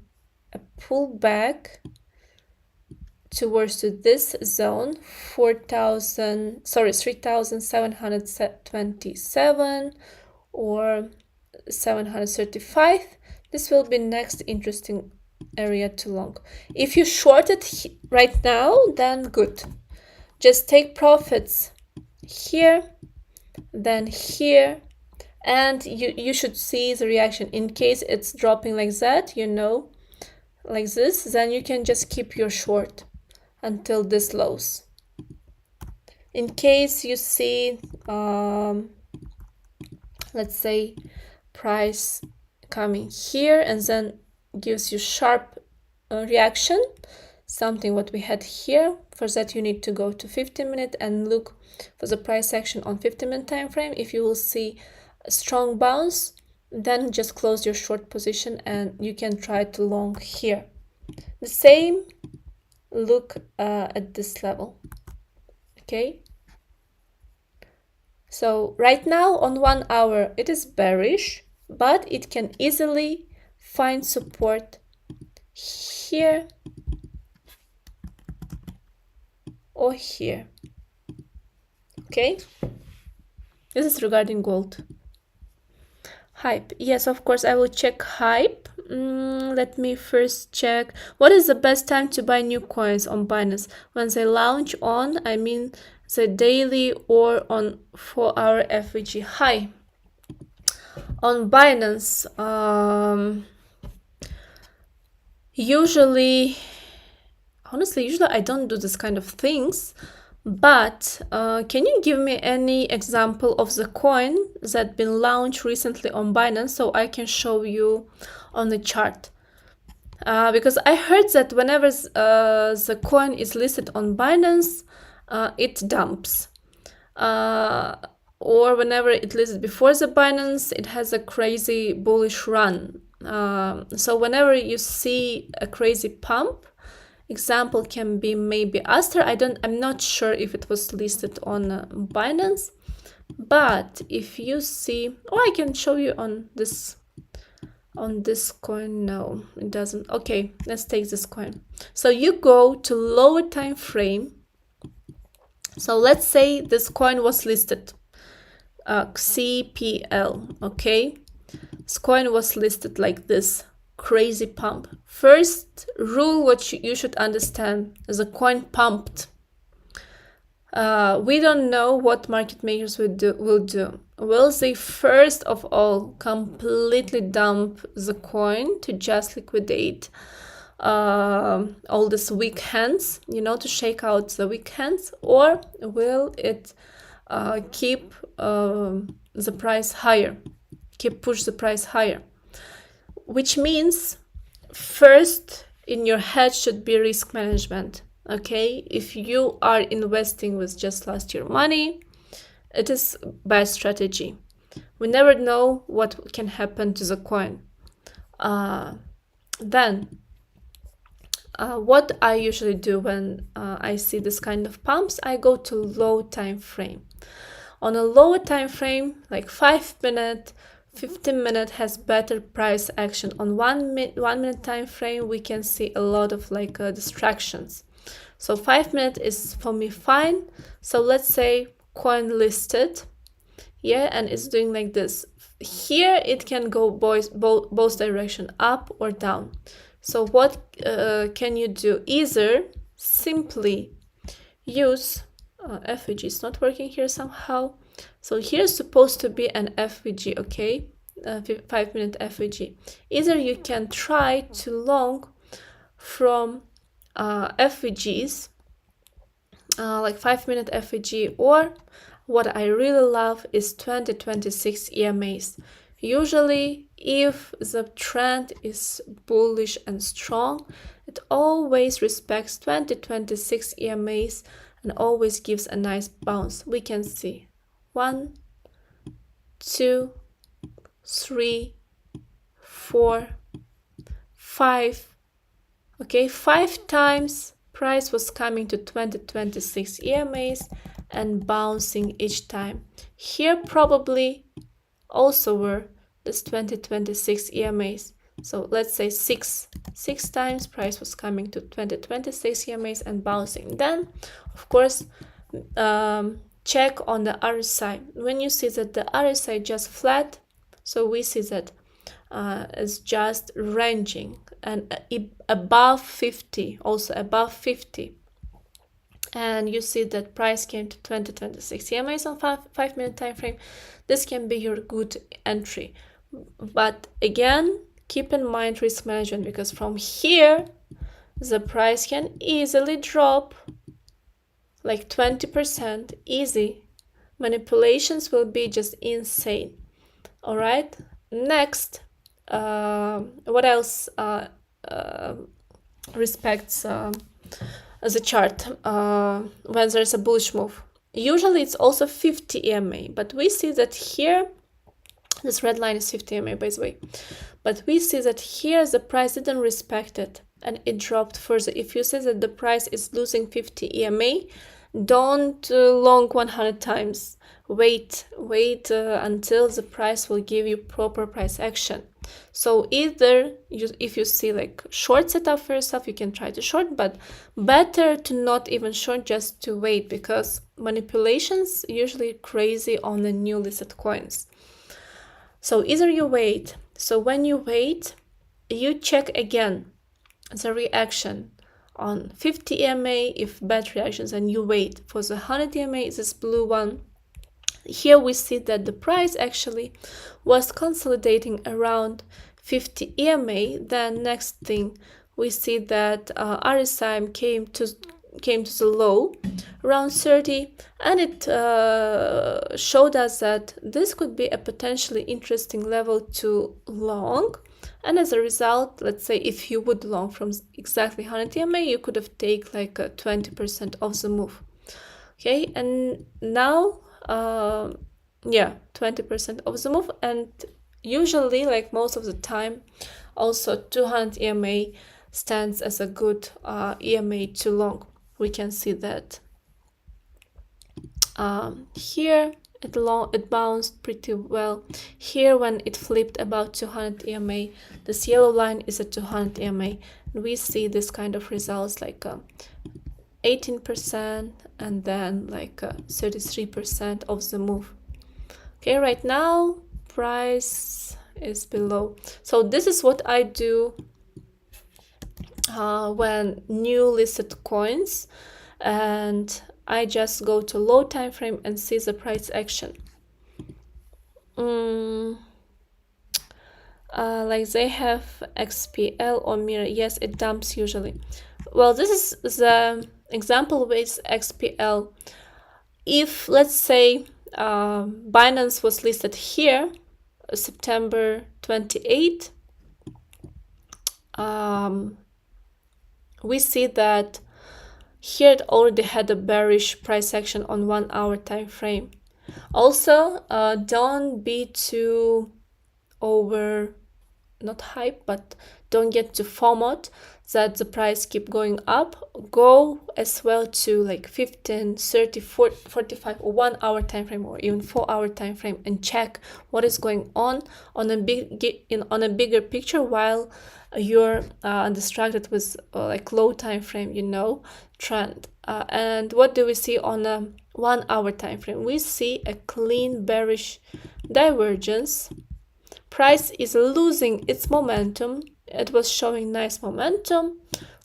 a pullback towards to this zone, 3,727 or 735, this will be next interesting area to long. If you short it right now, then good. Just take profits here, then here, and you should see the reaction. In case it's dropping like that, you know, like this, then you can just keep your short until this lows. In case you see let's say price coming here and then gives you sharp reaction, something what we had here, for that you need to go to 15-minute and look for the price action on 15-minute time frame. If you will see a strong bounce, then just close your short position and you can try to long here. The same look at this level. Okay, so right now on 1 hour it is bearish, but it can easily find support here or here. Okay, this is regarding gold. Hype, yes, of course I will check hype. Let me first check what is the best time to buy new coins on Binance. When they launch on, I mean the daily or on 4-hour FVG. Hi, on Binance, usually I don't do this kind of things, but can you give me any example of the coin that been launched recently on Binance so I can show you on the chart? Because I heard that whenever the coin is listed on Binance, it dumps. Or whenever it listed before the Binance, it has a crazy bullish run. So whenever you see a crazy pump, example can be maybe Aster. I'm not sure if it was listed on Binance, but if you see, I can show you on this coin. No, it doesn't. Okay, let's take this coin. So you go to lower time frame. So let's say this coin was listed CPL. Okay, this coin was listed like this, crazy pump. First rule what you should understand is the coin pumped. We don't know what market makers will do. Will they first of all completely dump the coin to just liquidate all these weak hands, to shake out the weak hands, or will it keep the price higher, push the price higher? Which means first in your head should be risk management. Okay, if you are investing with just last year money, it is bad strategy. We never know what can happen to the coin. Then what I usually do when I see this kind of pumps, I go to low time frame. On a lower time frame, like 5 minute, 15 minute has better price action. On 1 minute time frame, we can see a lot of distractions. So 5 minutes is for me fine. So let's say coin listed, and it's doing like this. Here it can go both direction, up or down. So what can you do? Either simply use FVG. It's not working here somehow. So here's supposed to be an FVG, okay, 5 minute FVG. Either you can try to long from FVGs, like 5 minute FVG, or what I really love is 2026 EMAs. Usually, if the trend is bullish and strong, it always respects 2026 EMAs and always gives a nice bounce. We can see 1, 2, 3, 4, 5. Okay, 5 times price was coming to 2026 EMAs and bouncing each time. Here probably also were this 2026 EMAs. So let's say six times price was coming to 2026 EMAs and bouncing. Then, of course, check on the RSI. When you see that the RSI just flat, so we see that it's just ranging and above 50, also above 50. And you see that price came to 2026 EMAs on 5 minute time frame. This can be your good entry. But again, keep in mind risk management, because from here the price can easily drop like 20%, easy. Manipulations will be just insane. All right, next, what else respects the chart when there's a bullish move? Usually it's also 50 EMA, but we see that here, this red line is 50 EMA, by the way, but we see that here the price didn't respect it and it dropped further. If you see that the price is losing 50 EMA Don't long 100 times. Wait until the price will give you proper price action. So either if you see like short setup for yourself, you can try to short, but better to not even short, just to wait, because manipulations usually crazy on the new listed coins. So either you wait. So when you wait, you check again the reaction on 50 EMA. If bad reactions, and you wait for the 100 EMA, this blue one. Here we see that the price actually was consolidating around 50 EMA. Then next thing, we see that RSI came to the low around 30, and it showed us that this could be a potentially interesting level to long. And as a result, let's say if you would long from exactly 100 EMA, you could have taken like 20% of the move. Okay, and now 20% of the move. And usually, like most of the time, also 200 EMA stands as a good EMA to long. We can see that here it bounced pretty well. Here when it flipped about 200 EMA, this yellow line is at 200 EMA, and we see this kind of results like 18% and then like 33% of the move. Okay, right now price is below. So this is what I do when new listed coins, and I just go to low time frame and see the price action. Like they have XPL or mirror. Yes, it dumps usually. Well, this is the example with XPL. If let's say Binance was listed here September 28, we see that here it already had a bearish price action on 1 hour time frame. Also, don't be too not hype, but don't get too FOMO that the price keep going up. Go as well to like 15, 30, 40, 45 or 1 hour time frame, or even 4 hour time frame, and check what is going on a bigger picture, while you're distracted with like low time frame, trend. And what do we see on a 1 hour time frame? We see a clean bearish divergence. Price is losing its momentum. It was showing nice momentum,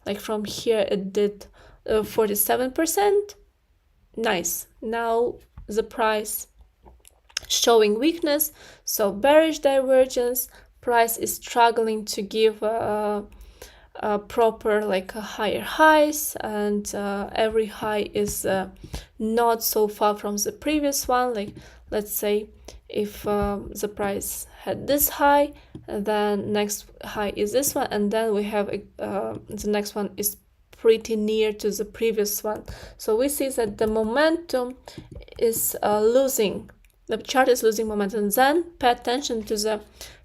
like from here it did 47%. Nice. Now the price showing weakness, so bearish divergence. Price is struggling to give a proper like higher highs, and every high is not so far from the previous one. Like let's say if the price had this high, then next high is this one, and then we have the next one is pretty near to the previous one. So we see that the momentum is losing, the chart is losing momentum. Then pay attention to the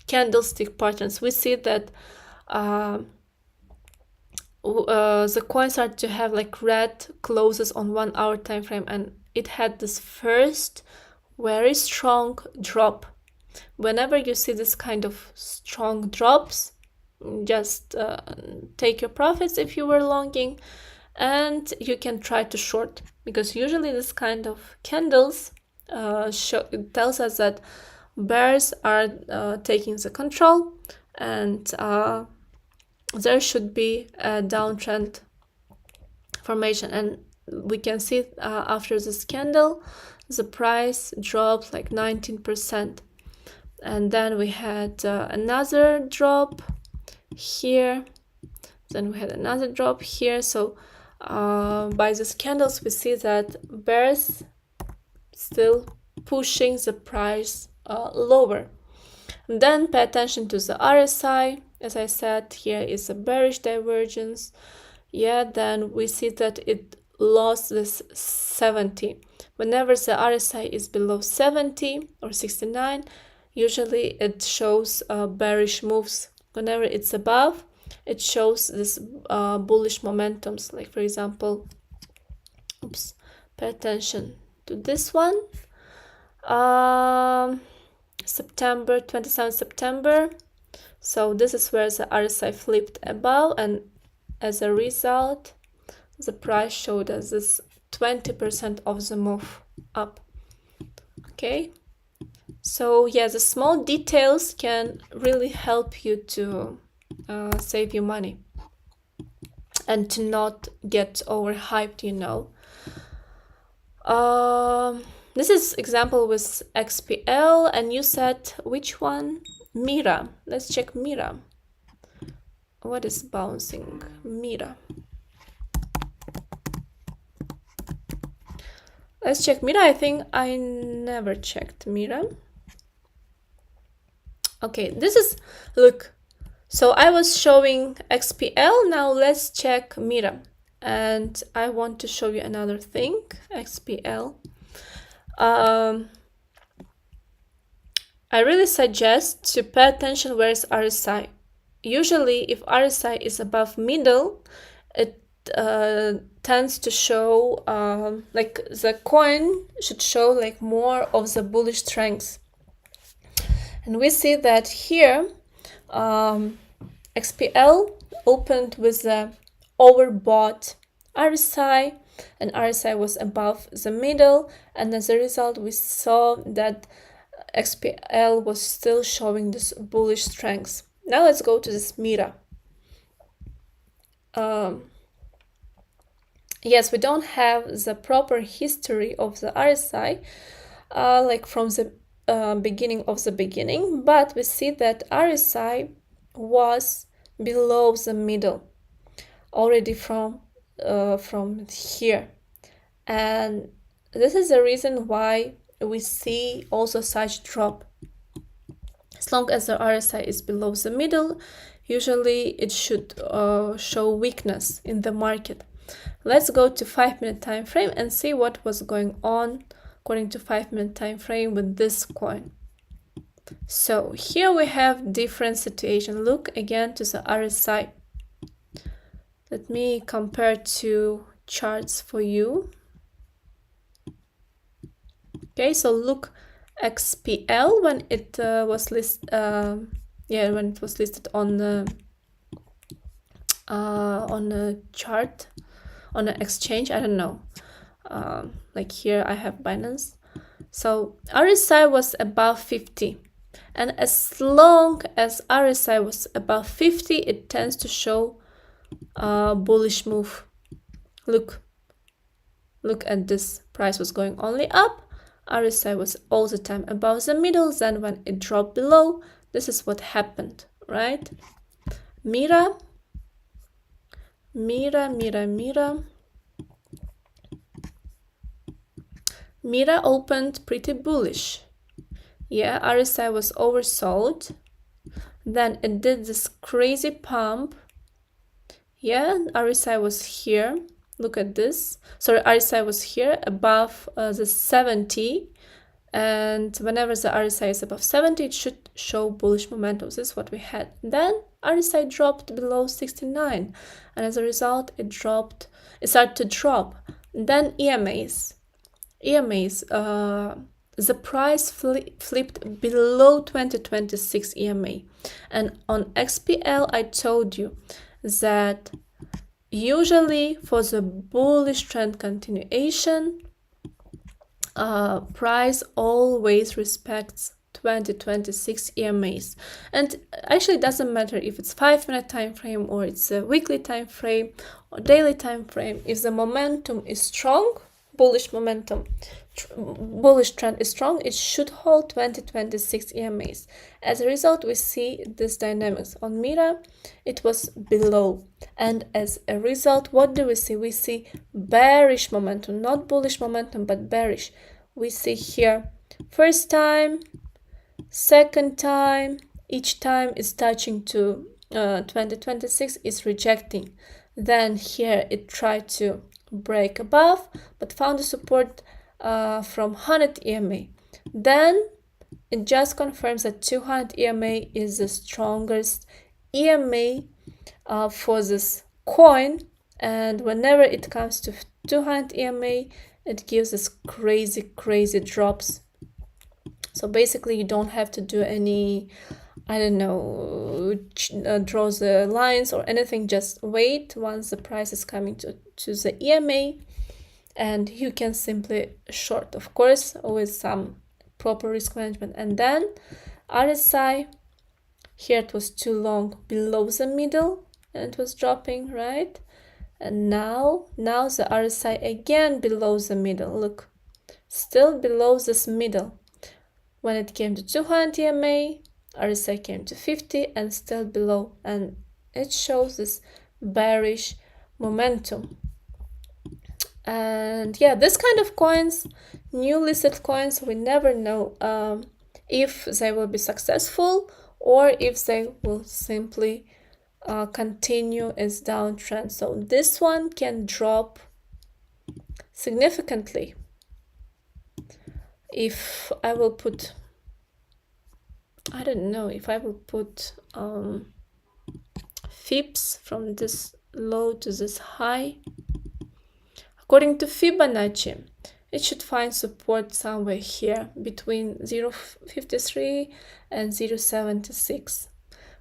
candlestick patterns. We see that the coins start to have like red closes on 1 hour time frame, and it had this first very strong drop. Whenever you see this kind of strong drops, just take your profits if you were longing, and you can try to short, because usually this kind of candles tells us that bears are taking the control, and there should be a downtrend formation. And we can see after this candle the price dropped like 19%, and then we had another drop here, then we had another drop here. So by these candles we see that bears still pushing the price lower. And then pay attention to the RSI. As I said, here is a bearish divergence. Then we see that it lost this 70. Whenever the RSI is below 70 or 69, usually it shows bearish moves. Whenever it's above, it shows this bullish momentums. Like for example, Pay attention to this one. September, 27th September. So this is where the RSI flipped above, and as a result, the price showed us this 20% of the move up. Okay, so yeah, the small details can really help you to save you money and to not get overhyped, you know. This is example with XPL, and you said which one? Mira. Let's check Mira. What is bouncing? Mira. Let's check Mira. I think I never checked Mira. Okay, this is, look, so I was showing XPL. Now let's check Mira. And I want to show you another thing, XPL. I really suggest to pay attention where is RSI. Usually if RSI is above middle, it tends to show like the coin should show like more of the bullish strength. And we see that here XPL opened with the overbought RSI, and RSI was above the middle, and as a result we saw that XPL was still showing this bullish strength. Now let's go to this Mira. Yes, we don't have the proper history of the RSI like from the beginning of the beginning, but we see that RSI was below the middle already from here, and this is the reason why we see also such drop. As long as the RSI is below the middle, usually it should show weakness in the market. Let's go to 5-minute time frame and see what was going on according to 5-minute time frame with this coin. So here we have different situation. Look again to the RSI. Let me compare two charts for you. Okay, so look, XPL when it was listed, when it was listed on the chart, on the exchange. I don't know. Like here I have Binance. So RSI was above 50, and as long as RSI was above 50, it tends to show bullish move. Look at this. Price was going only up. RSI was all the time above the middle. Then when it dropped below, this is what happened, right? Mira opened pretty bullish. Yeah, RSI was oversold. Then it did this crazy pump. Yeah, RSI was here. Look at this. Sorry, RSI was here above the 70. And whenever the RSI is above 70, it should show bullish momentum. This is what we had. Then RSI dropped below 69. And as a result, it started to drop. Then EMAs. The price flipped below 2026 EMA. And on XPL, I told you that usually for the bullish trend continuation, price always respects 2026 EMAs. And actually it doesn't matter if it's 5-minute time frame or it's a weekly time frame or daily time frame. If the momentum is strong, bullish momentum, bullish trend is strong, it should hold 2026 EMAs. As a result, we see this dynamics. On Mira, it was below, and as a result, what do we see? We see bearish momentum, not bullish momentum, but bearish. We see here first time, second time, each time is touching to 2026, is rejecting. Then here it tried to break above, but found the support from 100 EMA. Then it just confirms that 200 EMA is the strongest EMA for this coin, and whenever it comes to 200 EMA, it gives us crazy drops. So basically you don't have to do any, I don't know, draw the lines or anything. Just wait once the price is coming to the EMA, and you can simply short, of course, with some proper risk management. And then RSI, here it was too long below the middle and it was dropping, right? And now the RSI again below the middle. Look, still below this middle. When it came to 200 EMA, RSI came to 50 and still below, and it shows this bearish momentum. And yeah, this kind of coins, new listed coins, we never know if they will be successful or if they will simply continue its downtrend. So this one can drop significantly. If I will put, I don't know, if I will put Fips from this low to this high, according to Fibonacci, it should find support somewhere here between 0.53 and 0.76.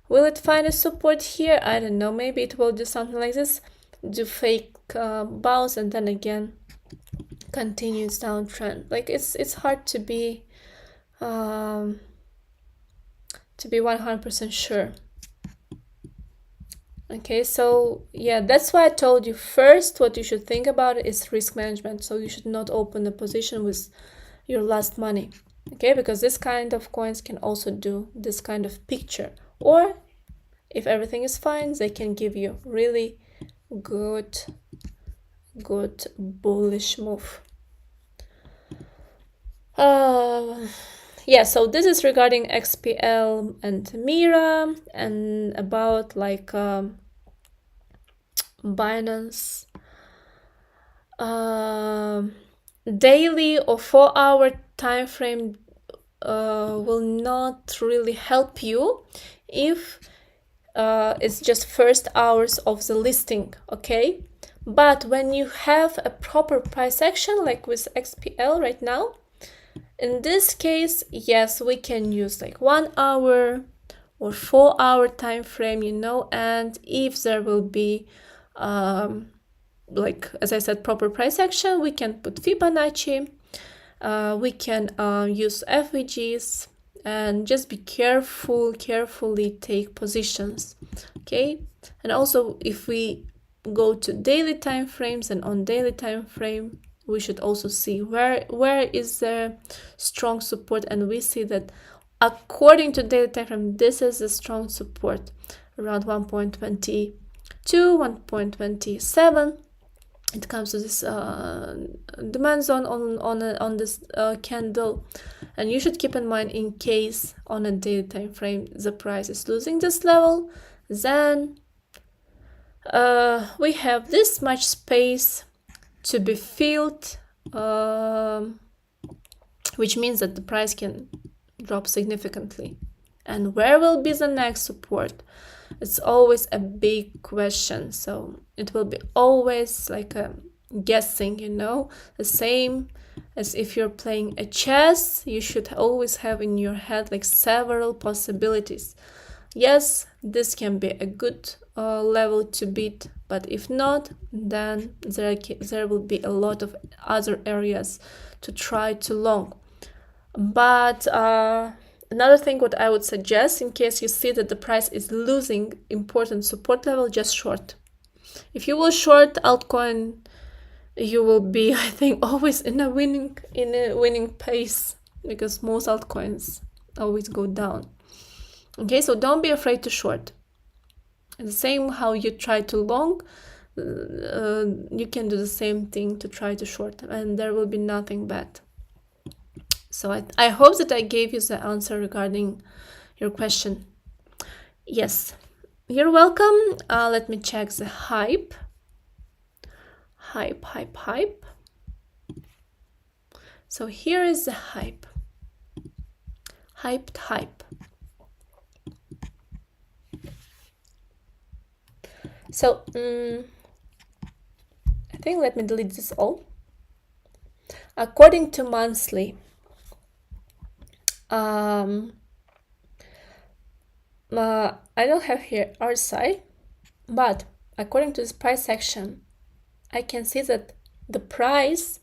Will it find a support here? I don't know. Maybe it will do something like this, do fake bounce, and then again continues downtrend. Like it's hard to be 100% sure. Okay, so yeah, that's why I told you first what you should think about is risk management. So you should not open a position with your last money, okay, because this kind of coins can also do this kind of picture, or if everything is fine, they can give you really good bullish move. Yeah, so this is regarding XPL and Mira, and about like Binance daily or 4-hour time frame will not really help you if it's just first hours of the listing, okay? But when you have a proper price action like with XPL right now, in this case, yes, we can use like 1 hour or 4-hour time frame, you know, and if there will be like, as I said, proper price action, we can put Fibonacci, we can use FVGs, and just be carefully take positions, okay? And also if we go to daily time frames, and on daily time frame we should also see where is the strong support, and we see that according to daily time frame, this is a strong support around 1.22, 1.27. It comes to this demand zone on this candle, and you should keep in mind, in case on a daily time frame the price is losing this level, then we have this much space to be filled, which means that the price can drop significantly. And where will be the next support? It's always a big question, so it will be always like a guessing, you know, the same as if you're playing a chess. You should always have in your head like several possibilities. Yes, this can be a good level to beat, but if not, then there will be a lot of other areas to try to long. But another thing what I would suggest, in case you see that the price is losing important support level, just short. If you will short altcoin, you will be, I think, always in a winning pace, because most altcoins always go down. Okay, so don't be afraid to short. The same how you try to long, you can do the same thing to try to short, and there will be nothing bad. So I hope that I gave you the answer regarding your question. Yes, you're welcome. Let me check the hype. Hype. So here is the hype. Hype. So I think let me delete this all. According to monthly, I don't have here RSI, but according to this price section, I can see that the price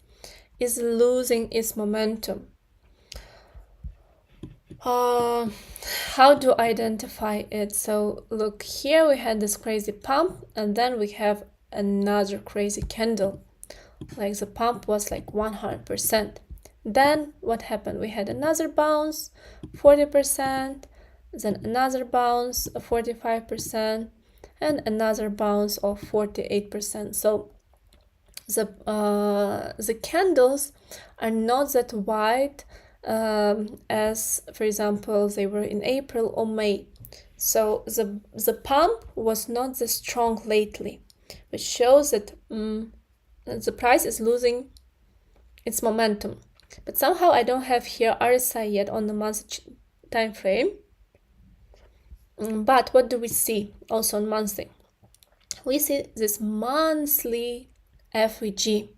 is losing its momentum. How to identify it? So look, here we had this crazy pump, and then we have another crazy candle. Like the pump was like 100%. Then what happened? We had another bounce, 40%, then another bounce, 45%, and another bounce of 48%. So the candles are not that wide as, for example, they were in April or May. So the pump was not that strong lately, which shows that the price is losing its momentum. But somehow I don't have here RSI yet on the monthly time frame. But what do we see also on monthly? We see this monthly FVG,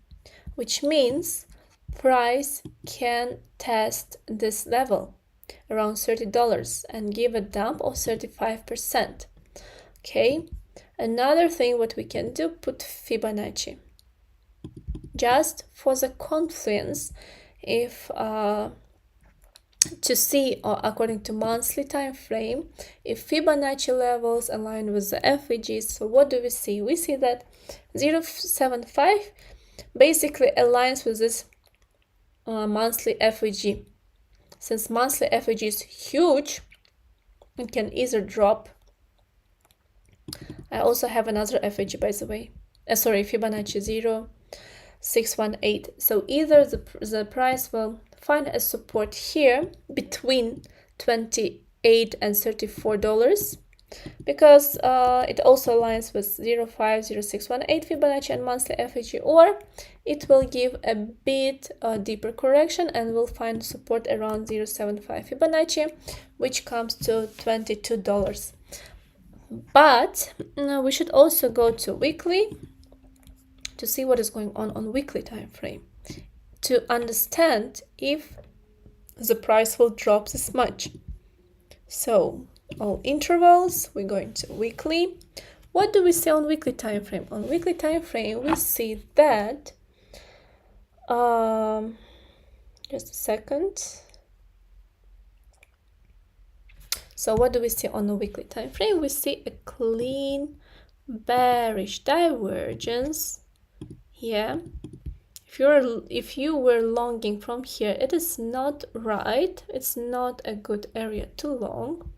which means price can test this level around $30 and give a dump of 35%. Okay, another thing what we can do, put Fibonacci just for the confluence, if to see, or according to monthly time frame, if Fibonacci levels align with the FVGs. So what do we see? We see that 0.75 basically aligns with this monthly FVG. Since monthly FVG is huge, it can either drop. I also have another FVG, by the way. Fibonacci 0.618. So either the price will find a support here between $28 and $34, because it also aligns with 0.50618 Fibonacci and monthly FVG, or it will give a bit deeper correction and will find support around 0.75 Fibonacci, which comes to $22. But we should also go to weekly to see what is going on weekly time frame, to understand if the price will drop this much. So all intervals, we're going to weekly. What do we see on weekly time frame? On weekly time frame, we see that just a second. So what do we see on the weekly time frame? We see a clean bearish divergence here. If you were longing from here, it is not right. It's not a good area to long.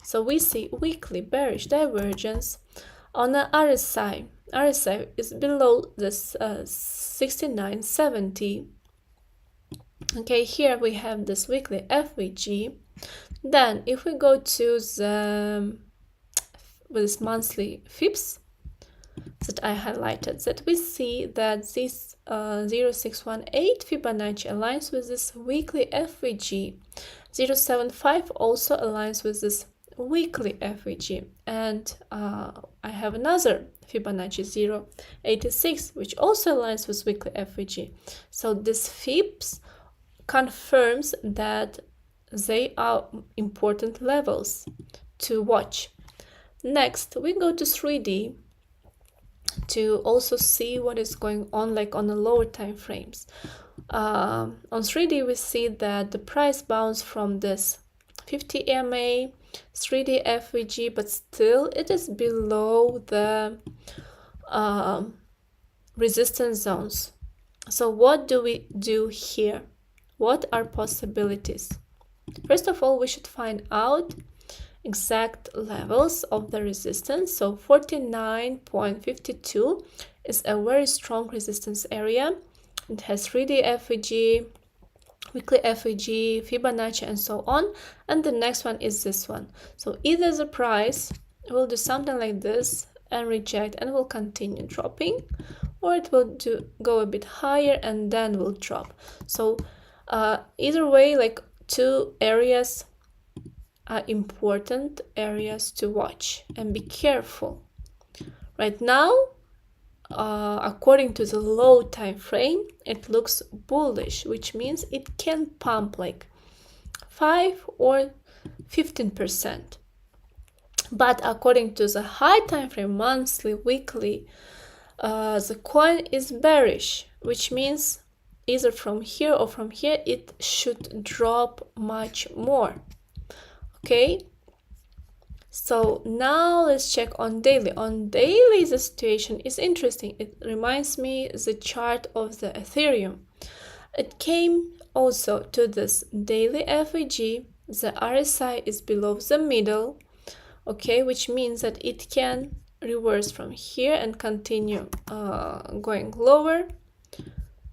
So we see weekly bearish divergence on the RSI. RSI is below this 69.70. Okay, here we have this weekly FVG. Then if we go to the with this monthly FIBs that I highlighted, that we see that this 0.618 Fibonacci aligns with this weekly FVG. 0.75 also aligns with this weekly FVG, and I have another Fibonacci 0.86 which also aligns with weekly FVG. So this FIBs confirms that they are important levels to watch. Next, we go to 3D to also see what is going on, like on the lower time frames. On 3D, we see that the price bounced from this 50 EMA, 3D FVG, but still it is below the resistance zones. So what do we do here? What are possibilities? First of all, we should find out exact levels of the resistance. So 49.52 is a very strong resistance area. It has 3D FVG, weekly FVG, Fibonacci, and so on. And the next one is this one. So either the price will do something like this and reject and will continue dropping, or it will go a bit higher and then will drop. So either way, like two areas are important areas to watch and be careful. Right now, according to the low time frame, it looks bullish, which means it can pump like 5 or 15%. But according to the high time frame, monthly, weekly, the coin is bearish, which means either from here or from here it should drop much more. Okay, so now let's check on daily. On daily, the situation is interesting. It reminds me the chart of the Ethereum. It came also to this daily FEG. The RSI is below the middle, okay, which means that it can reverse from here and continue going lower.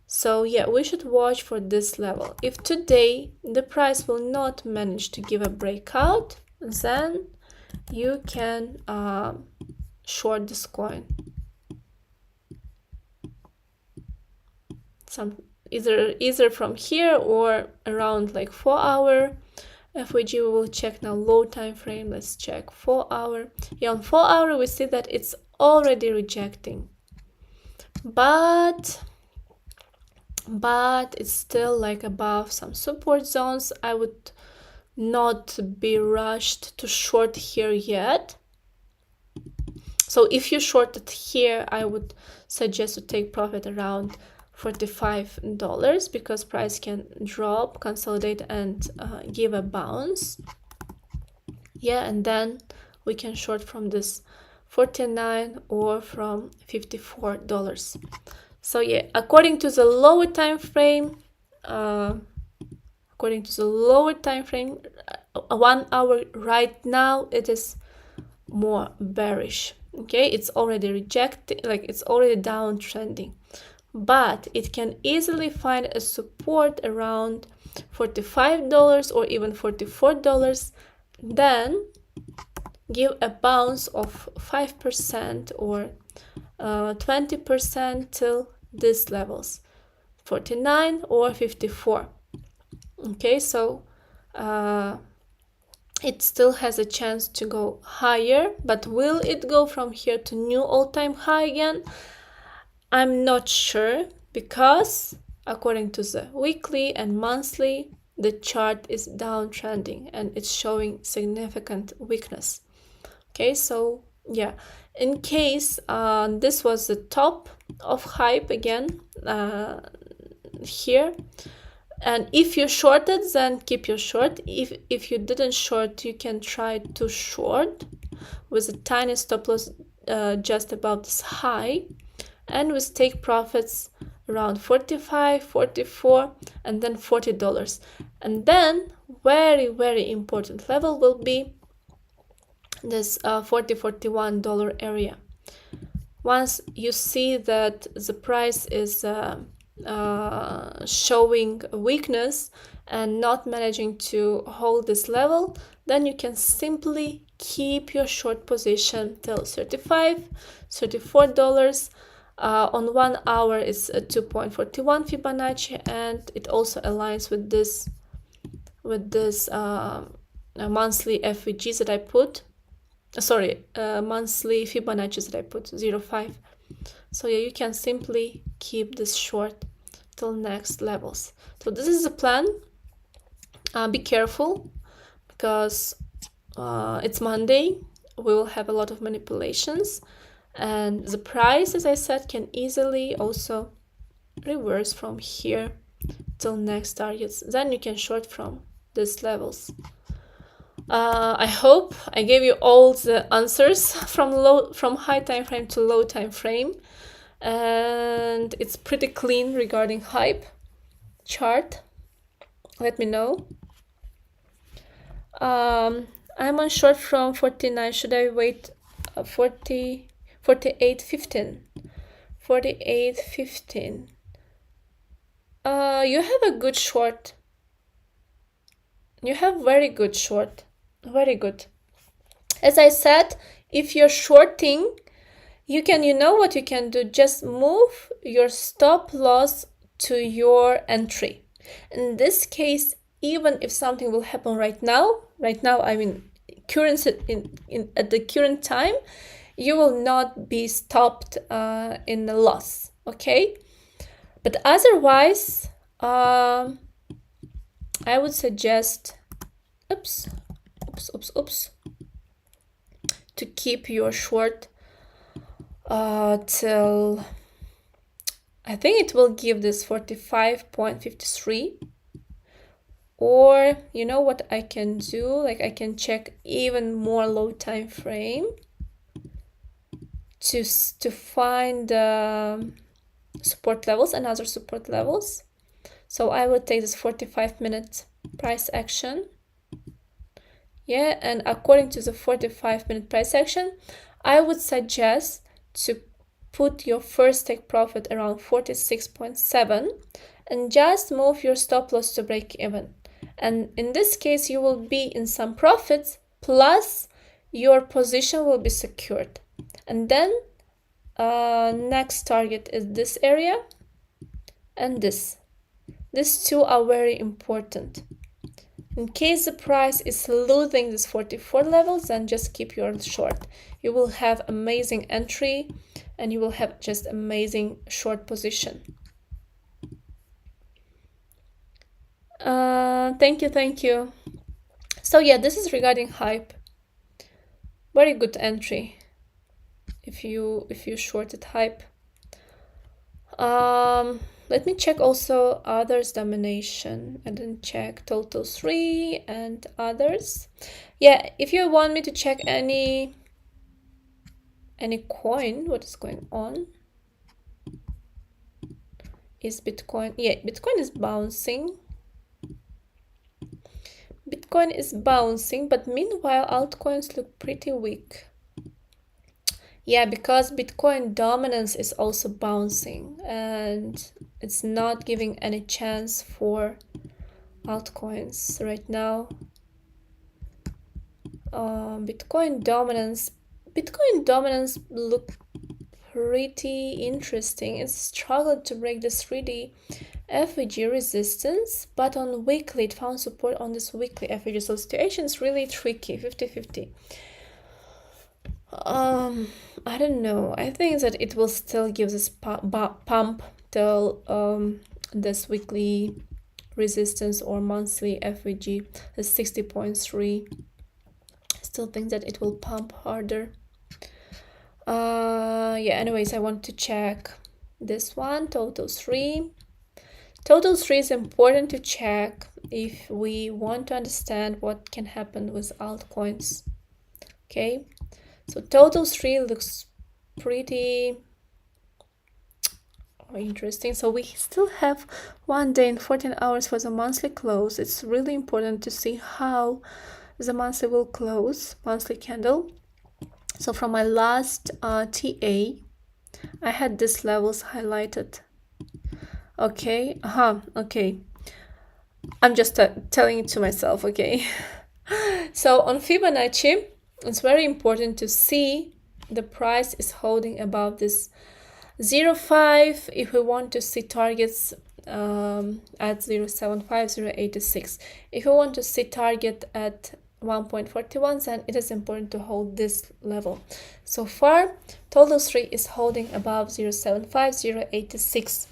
So yeah, we should watch for this level. If today the price will not manage to give a breakout, then you can short this coin. Either from here or around like 4 hour FEG. We will check now low time frame. Let's check 4 hour. Yeah, on 4 hour we see that it's already rejecting, but it's still like above some support zones. I would not be rushed to short here yet. So if you shorted here, I would suggest to take profit around $45 because price can drop, consolidate, and give a bounce. Yeah, and then we can short from this 49 or from $54. So yeah, according to the lower time frame, 1 hour right now, it is more bearish. Okay, it's already rejected, like it's already downtrending, but it can easily find a support around $45 or even $44, then give a bounce of 5% or 20% till these levels, 49 or 54. Okay, so it still has a chance to go higher, but will it go from here to new all-time high again? I'm not sure, because according to the weekly and monthly, the chart is downtrending and it's showing significant weakness. Okay, so yeah, in case this was the top of hype again here, and if you shorted, then keep your short. If you didn't short, you can try to short with a tiny stop loss just above this high, and with take profits around 45, 44, and then $40. And then very important level will be this $40-41 area. Once you see that the price is showing weakness and not managing to hold this level, then you can simply keep your short position till $35, $34. On 1 hour it's 2.41 Fibonacci, and it also aligns with this monthly FVGs that I put. Monthly Fibonacci that I put 0.5. So yeah, you can simply keep this short till next levels. So this is the plan. Be careful, because it's Monday. We will have a lot of manipulations, and the price, as I said, can easily also reverse from here till next targets. Then you can short from these levels. I hope I gave you all the answers from high time frame to low time frame, and it's pretty clean regarding hype chart. Let me know. I'm on short from 49. Should I wait 48.15? 48.15. You have a good short. You have very good short. Very good. As I said, if you're shorting, you know what you can do? Just move your stop loss to your entry. In this case, even if something will happen right now, I mean, at the current time, you will not be stopped in the loss, okay? But otherwise, I would suggest, to keep your short till, I think it will give this 45.53. Or you know what I can do? Like I can check even more low time frame to find the support levels and other support levels. So I will take this 45-minute price action. Yeah, and according to the 45-minute price action, I would suggest to put your first take profit around 46.7 and just move your stop loss to break even. And in this case, you will be in some profits, plus your position will be secured. And then next target is this area and this. These two are very important. In case the price is losing this 44 levels, then just keep your short. You will have amazing entry and you will have just amazing short position. Thank you. So yeah, this is regarding hype. Very good entry if you shorted hype. Let me check also others domination. I didn't check total 3 and others. Yeah, if you want me to check any coin, what is going on? Is Bitcoin? Yeah, Bitcoin is bouncing. Bitcoin is bouncing, but meanwhile altcoins look pretty weak. Yeah, because Bitcoin dominance is also bouncing and it's not giving any chance for altcoins right now. Bitcoin dominance look pretty interesting. It's struggled to break this 3D FVG resistance, but on weekly it found support on this weekly FVG. So situation is really tricky, 50-50. I don't know. I think that it will still give this pump till this weekly resistance or monthly FVG is 60.3. Still think that it will pump harder. Yeah, anyways, I want to check this one, total 3. Total 3 is important to check if we want to understand what can happen with altcoins. Okay, so total 3 looks pretty interesting. So we still have 1 day and 14 hours for the monthly close. It's really important to see how the monthly will close, monthly candle. So from my last TA, I had these levels highlighted. Okay, okay. I'm just telling it to myself, okay? So on Fibonacci, it's very important to see the price is holding above this 0.5 if we want to see targets at 0.75, 0.86. If we want to see target at 1.41, then it is important to hold this level. So far, total 3 is holding above 0.75, 0.86.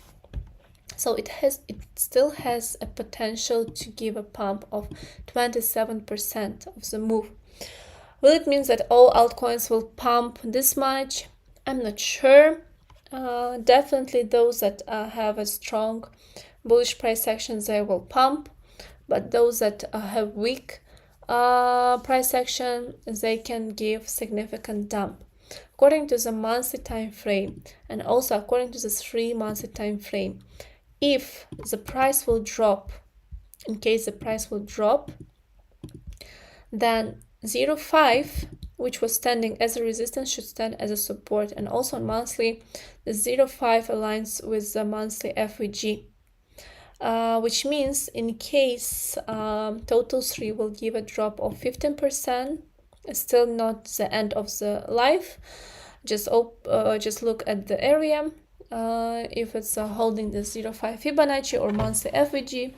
So it still has a potential to give a pump of 27% of the move. Will it mean that all altcoins will pump this much? I'm not sure. Definitely those that have a strong bullish price action, they will pump, but those that have weak price action, they can give significant dump. According to the monthly time frame and also according to the 3 monthly time frame, if the price will drop, in case the price will drop, then 0.5, which was standing as a resistance, should stand as a support. And also on monthly, the 0.5 aligns with the monthly FVG, which means in case total 3 will give a drop of 15%, still not the end of the life. Just look at the area. If it's holding the 0.5 Fibonacci or monthly FVG,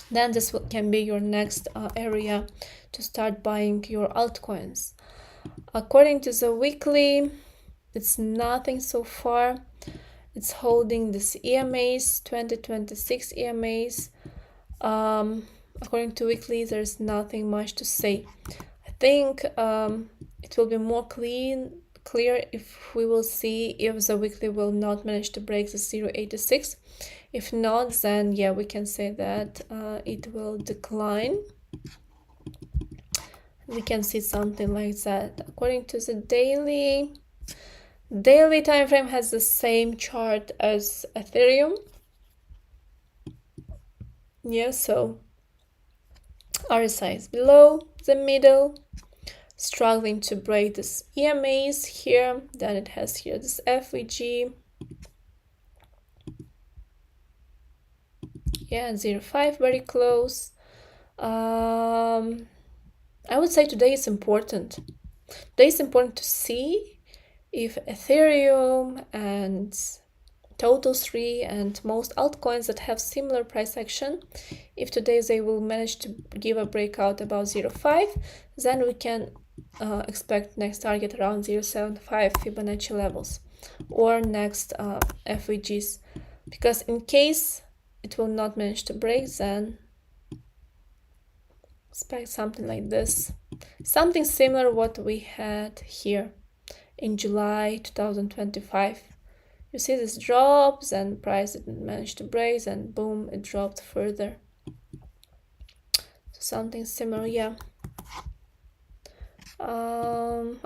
then this can be your next area to start buying your altcoins. According to the weekly, it's nothing so far. It's holding this EMAs, 2026 EMAs. According to weekly, there's nothing much to say. I think it will be more clear if we will see if the weekly will not manage to break the 0.86. If not, then yeah, we can say that it will decline. We can see something like that. According to the daily time frame has the same chart as Ethereum. Yeah, so RSI is below the middle, struggling to break this EMAs here. Then it has here this FVG. Yeah, 0.5 very close. I would say today is important. Today is important to see if Ethereum and Total3 and most altcoins that have similar price action, if today they will manage to give a breakout about 0.5, then we can expect next target around 0.75 Fibonacci levels or next FVGs. Because in case it will not manage to break, then expect something like this, something similar what we had here in July 2025. You see this drops and price didn't manage to break, and boom, it dropped further. So something similar, yeah.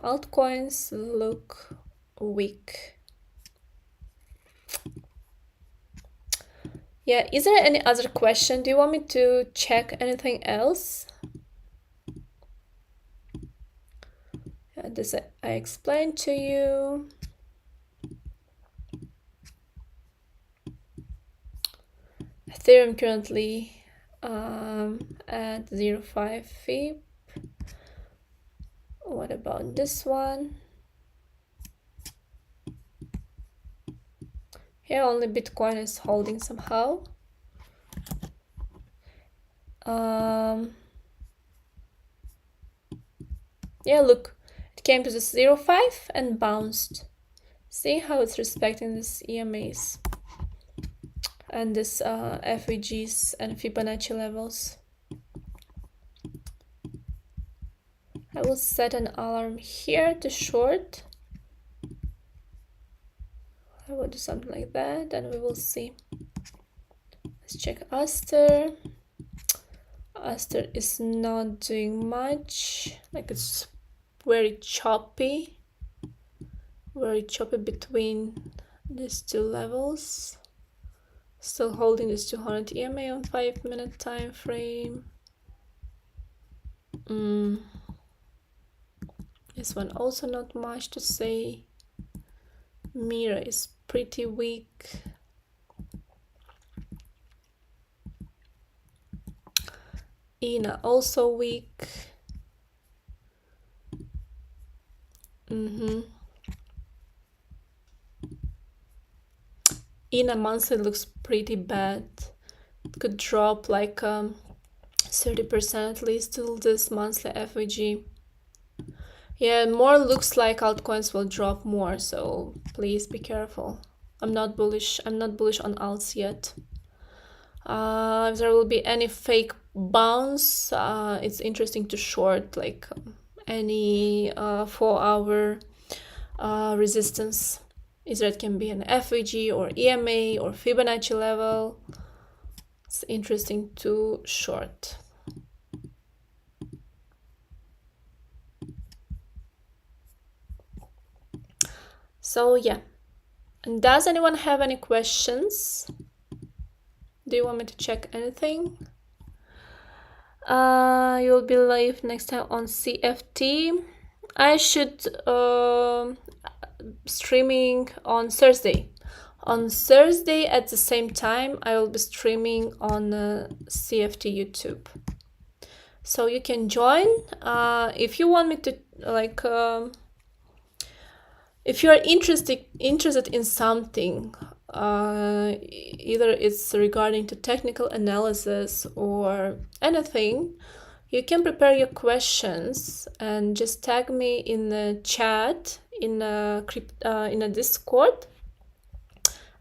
Altcoins look weak. Yeah, is there any other question? Do you want me to check anything else? This I explained to you. Ethereum currently at 0.5 FIB. What about this one? Here only Bitcoin is holding somehow. Yeah, look, it came to this 0.5 and bounced. See how it's respecting this EMAs and this FVGs and Fibonacci levels. I will set an alarm here to short. I will do something like that and we will see. Let's check Aster. Aster is not doing much, like it's very choppy between these two levels. Still holding this 200 EMA on 5-minute time frame. This one also not much to say. Mira is pretty weak. Ina also weak. Ina monthly looks pretty bad. It could drop like 30% at least till this monthly FVG. Yeah, more looks like altcoins will drop more, so please be careful. I'm not bullish on alts yet. If there will be any fake bounce, it's interesting to short like any 4-hour resistance. Either it can be an FVG or EMA or Fibonacci level. It's interesting to short. So yeah, and does anyone have any questions? Do you want me to check anything? You'll be live next time on CFT. I should streaming on Thursday. On Thursday at the same time, I will be streaming on CFT YouTube. So you can join if you want me to like. If you are interested in something, either it's regarding to technical analysis or anything, You can prepare your questions and just tag me in the chat in a Discord,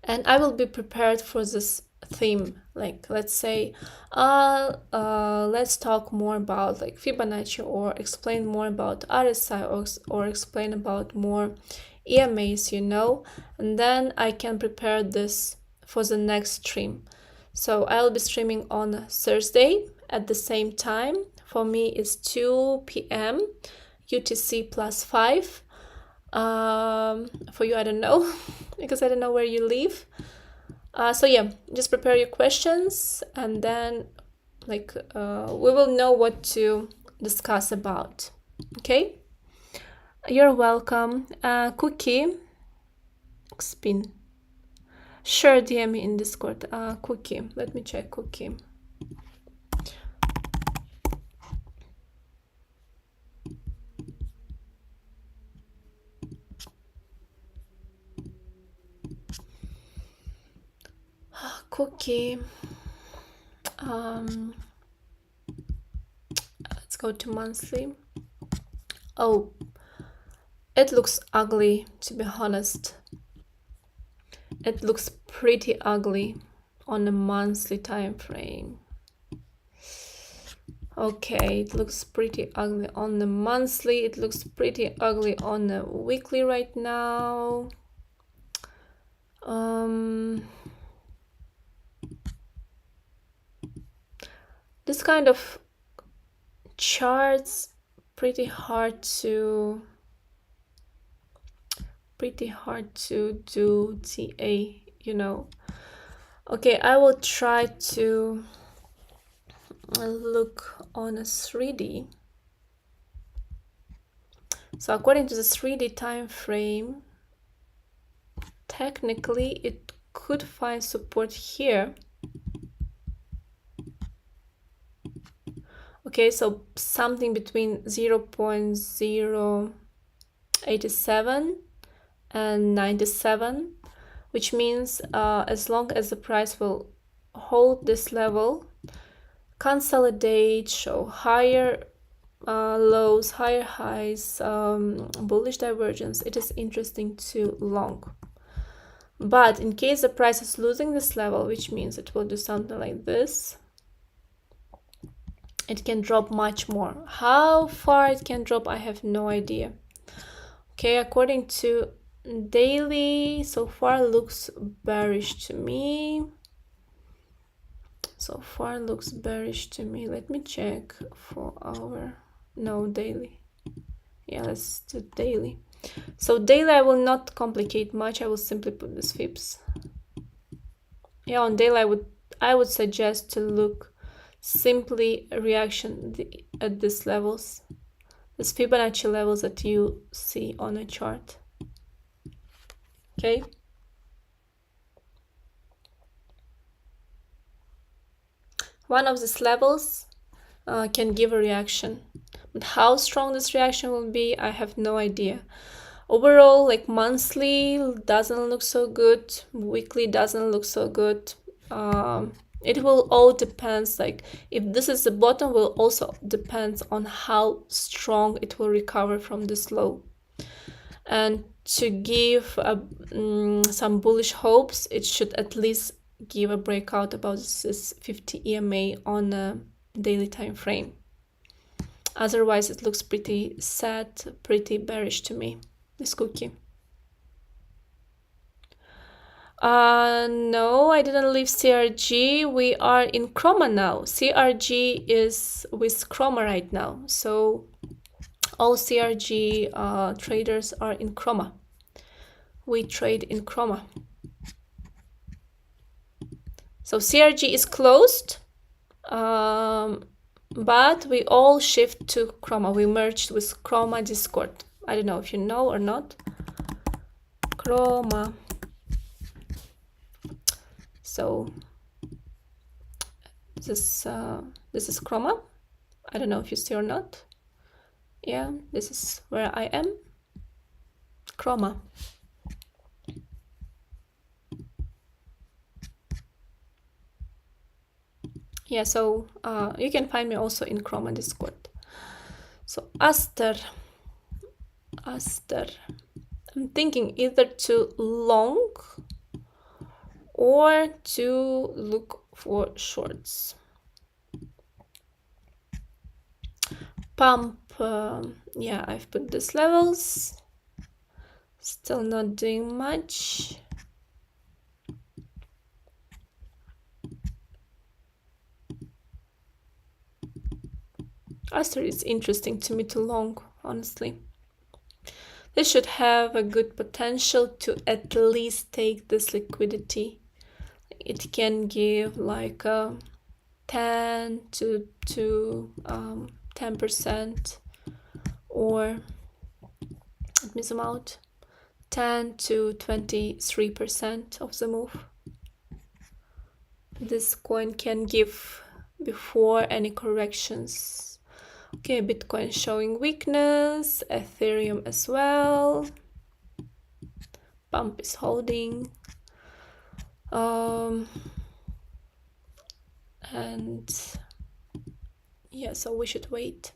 and I will be prepared for this theme. Like, let's say, let's talk more about like Fibonacci, or explain more about RSI, or explain about more EMAs, you know, and then I can prepare this for the next stream. So I'll be streaming on Thursday at the same time. For me, it's 2 p.m. UTC plus 5. For you, I don't know, because I don't know where you live. So yeah, just prepare your questions, and then like we will know what to discuss about. Okay, you're welcome. Cookie spin, sure, DM me in Discord. Cookie, let me check. Cookie, Cookie. Let's go to monthly. Oh, it looks ugly, to be honest. It looks pretty ugly on a monthly time frame. Okay, it looks pretty ugly on the monthly. It looks pretty ugly on the weekly right now. This kind of charts pretty hard to do TA, you know. Okay, I will try to look on a 3D. So according to the 3D time frame, technically it could find support here. Okay, so something between 0.087 and 97, which means as long as the price will hold this level, consolidate, show higher lows, higher highs, bullish divergence, it is interesting to long. But in case the price is losing this level, which means it will do something like this, it can drop much more. How far it can drop, I have no idea. Okay, according to daily, so far looks bearish to me. So far looks bearish to me. Let me check for our, no, daily. Yeah, let's do daily. So daily, I will not complicate much. I will simply put this fibs. Yeah, on daily, I would suggest to look simply a reaction at these levels, these Fibonacci levels that you see on a chart. Okay. One of these levels can give a reaction, but how strong this reaction will be, I have no idea. Overall, like monthly doesn't look so good, weekly doesn't look so good. It will all depends, like if this is the bottom, will also depends on how strong it will recover from this low. And to give some bullish hopes, it should at least give a breakout about this 50 EMA on a daily time frame. Otherwise, it looks pretty sad, pretty bearish to me, this cookie. No, I didn't leave CRG. We are in Chroma now. CRG is with Chroma right now. So all CRG traders are in Chroma. We trade in Chroma. So CRG is closed, but we all shift to Chroma. We merged with Chroma Discord. I don't know if you know or not. Chroma. So this is Chroma. I don't know if you see or not. Yeah, this is where I am. Chroma. Yeah, so you can find me also in Chrome and Discord. So Aster, I'm thinking either to long or to look for shorts. Pump, yeah, I've put these levels, still not doing much. Aster is interesting to me to long, honestly. This should have a good potential to at least take this liquidity. It can give like a 10 to 10%, or let me zoom out, 10 to 23% of the move this coin can give before any corrections. Okay, Bitcoin showing weakness, Ethereum as well. Pump is holding. And yeah, so we should wait.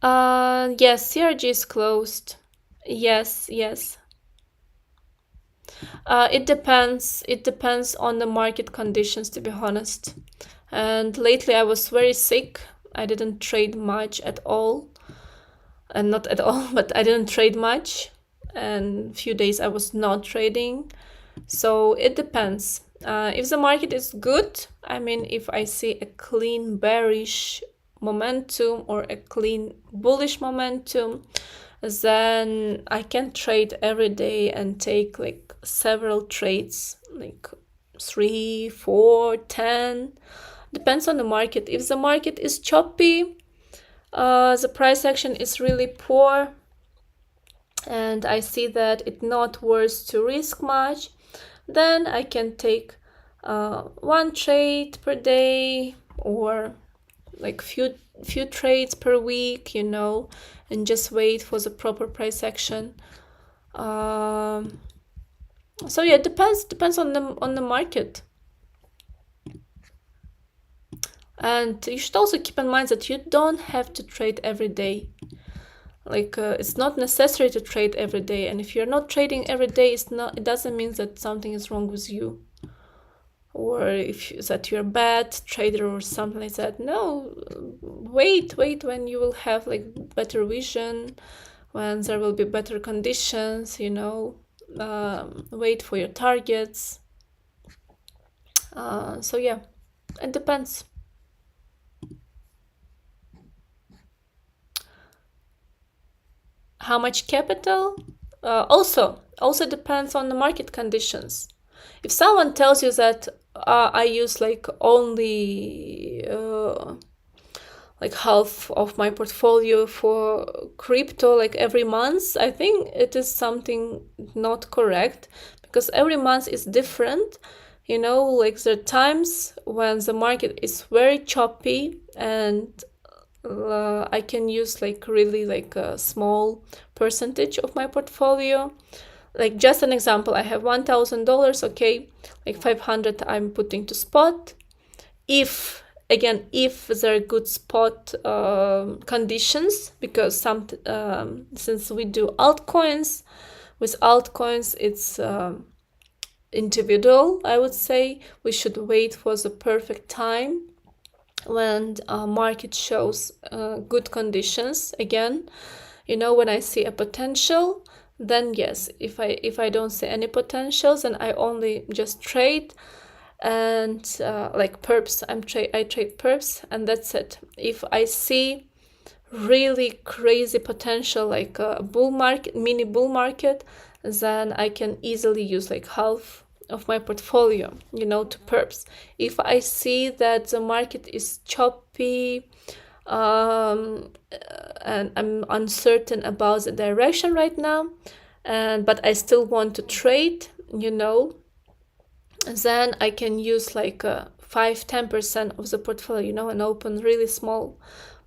Yes, CRG is closed. Yes. It depends on the market conditions, to be honest. And lately I was very sick. I didn't trade much at all. And not at all, but I didn't trade much. And a few days I was not trading. So it depends. If the market is good, I mean, if I see a clean bearish momentum or a clean bullish momentum, then I can trade every day and take like several trades, like 3, 4, 10. Depends on the market. If the market is choppy, the price action is really poor, and I see that it's not worth to risk much, then I can take one trade per day or like few trades per week, and just wait for the proper price action. So yeah, it depends on the market. And you should also keep in mind that you don't have to trade every day. Like it's not necessary to trade every day, and if you're not trading every day, it doesn't mean that something is wrong with you, or that you're a bad trader or something like that. No, wait when you will have like better vision, when there will be better conditions, wait for your targets. So yeah, it depends. How much capital? Also depends on the market conditions. If someone tells you that I use like only like half of my portfolio for crypto like every month, I think it is something not correct, because every month is different. Like there are times when the market is very choppy, and I can use like really like a small percentage of my portfolio. Like just an example, I have $1,000, okay, like 500 I'm putting to spot. If there are good spot conditions, because since we do altcoins, with altcoins it's individual, I would say. We should wait for the perfect time when market shows good conditions again. When I see a potential, then yes. If I don't see any potentials, then I only just trade, and like perps, I trade perps, and that's it. If I see really crazy potential, like a bull market, mini bull market, then I can easily use like half of my portfolio, to perps. If I see that the market is choppy, and I'm uncertain about the direction right now, but I still want to trade, then I can use like 5-10% of the portfolio, and open really small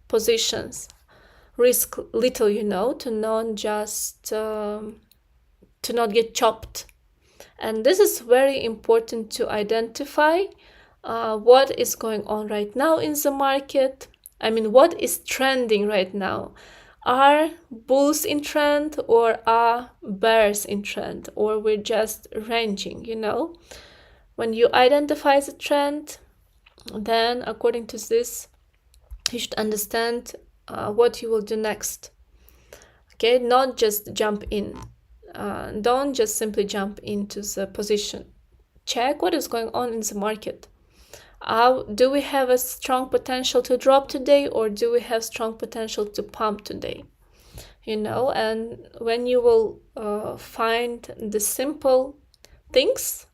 positions, risk little, to not get chopped. And this is very important to identify what is going on right now in the market. I mean, what is trending right now? Are bulls in trend, or are bears in trend, or we're just ranging, you know? When you identify the trend, then according to this, you should understand what you will do next. Okay, not just jump in. Don't just simply jump into the position. Check what is going on in the market. Do we have a strong potential to drop today, or do we have strong potential to pump today? You know, and when you will find the simple things,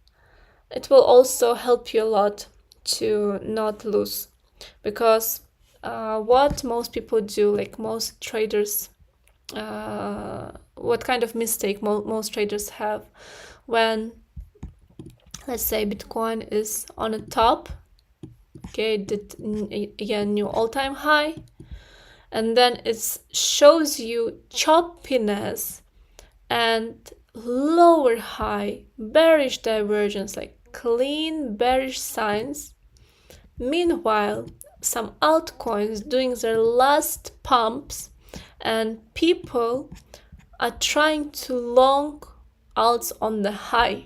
it will also help you a lot to not lose. Because what most people do, like most traders, what kind of mistake most traders have when, let's say, Bitcoin is on a top, okay, did again new all-time high, and then it shows you choppiness and lower high, bearish divergence, like clean bearish signs. Meanwhile, some altcoins doing their last pumps, and people are trying to long alts on the high.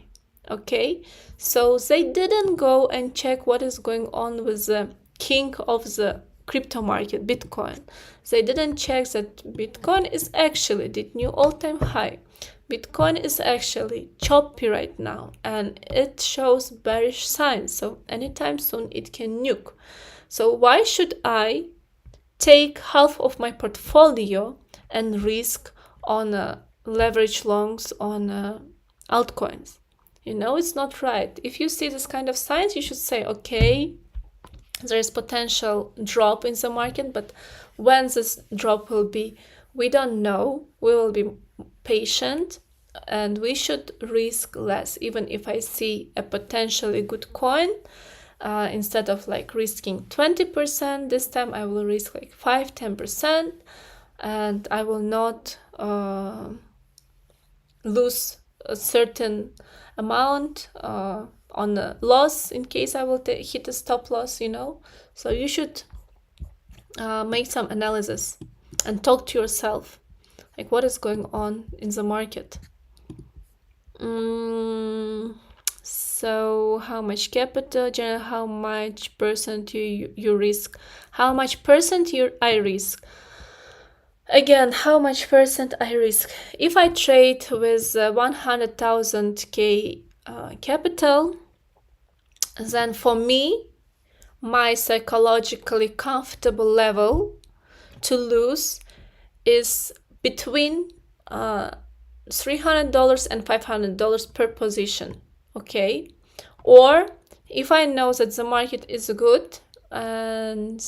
Okay, so they didn't go and check what is going on with the king of the crypto market, Bitcoin. They didn't check that Bitcoin is actually did new all-time high. Bitcoin is actually choppy right now, and it shows bearish signs, so anytime soon it can nuke. So why should I take half of my portfolio and risk on leverage longs on altcoins? You know, it's not right. If you see this kind of signs, you should say, okay, there is potential drop in the market, but when this drop will be, we don't know. We will be patient, and we should risk less. Even if I see a potentially good coin, instead of like risking 20%, this time I will risk like 5-10%, and I will not lose a certain amount on the loss in case I will hit a stop loss, you know. So you should make some analysis and talk to yourself, like what is going on in the market. So how much capital, generally, how much percent you risk, how much percent I risk. Again, how much percent I risk? If I trade with 100,000 capital, then for me, my psychologically comfortable level to lose is between $300 and $500 per position, okay? Or if I know that the market is good and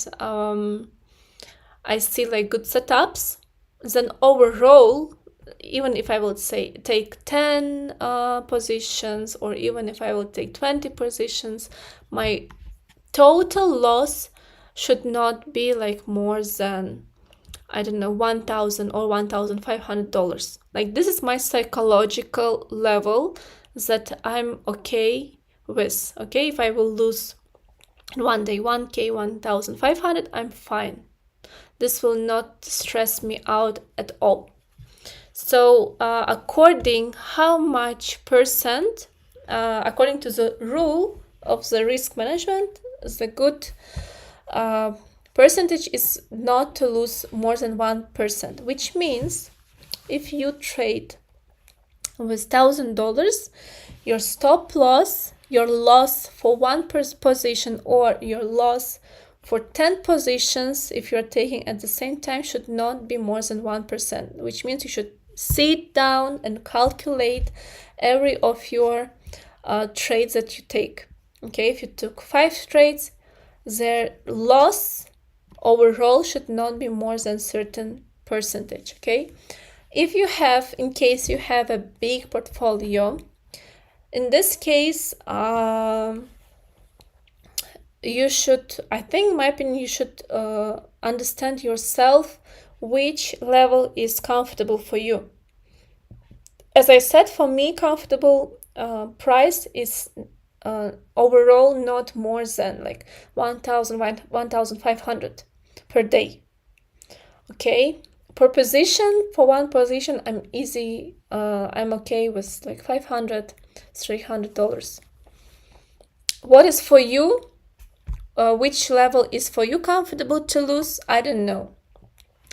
I see like good setups, then overall, even if I would say take 10 positions, or even if I will take 20 positions, my total loss should not be like more than, I don't know, $1,000 or $1,500. Like, this is my psychological level that I'm okay with. Okay, if I will lose in one day 1K, 1,500, I'm fine. This will not stress me out at all. So according how much percent, according to the rule of the risk management, the good percentage is not to lose more than 1%, which means if you trade with $1,000, your stop loss, your loss for one position, or your loss for 10 positions, if you're taking at the same time, should not be more than 1%, which means you should sit down and calculate every of your trades that you take. Okay, if you took 5 trades, their loss overall should not be more than certain percentage. Okay, if you have, in case you have a big portfolio, in this case, you should, I think, in my opinion, you should understand yourself which level is comfortable for you. As I said, for me, comfortable price is overall not more than like 1,500 per day. Okay, per position, for one position, I'm okay with like $500, $300. What is for you? Which level is for you comfortable to lose? I don't know.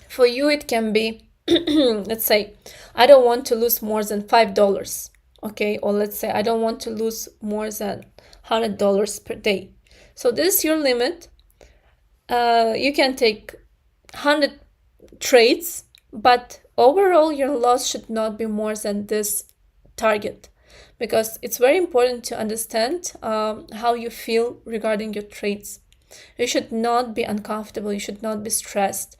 For you, it can be, let's say, I don't want to lose more than $5. Okay, or let's say I don't want to lose more than $100 per day. So this is your limit. You can take 100 trades, but overall your loss should not be more than this target, because it's very important to understand how you feel regarding your trades. You should not be uncomfortable, you should not be stressed.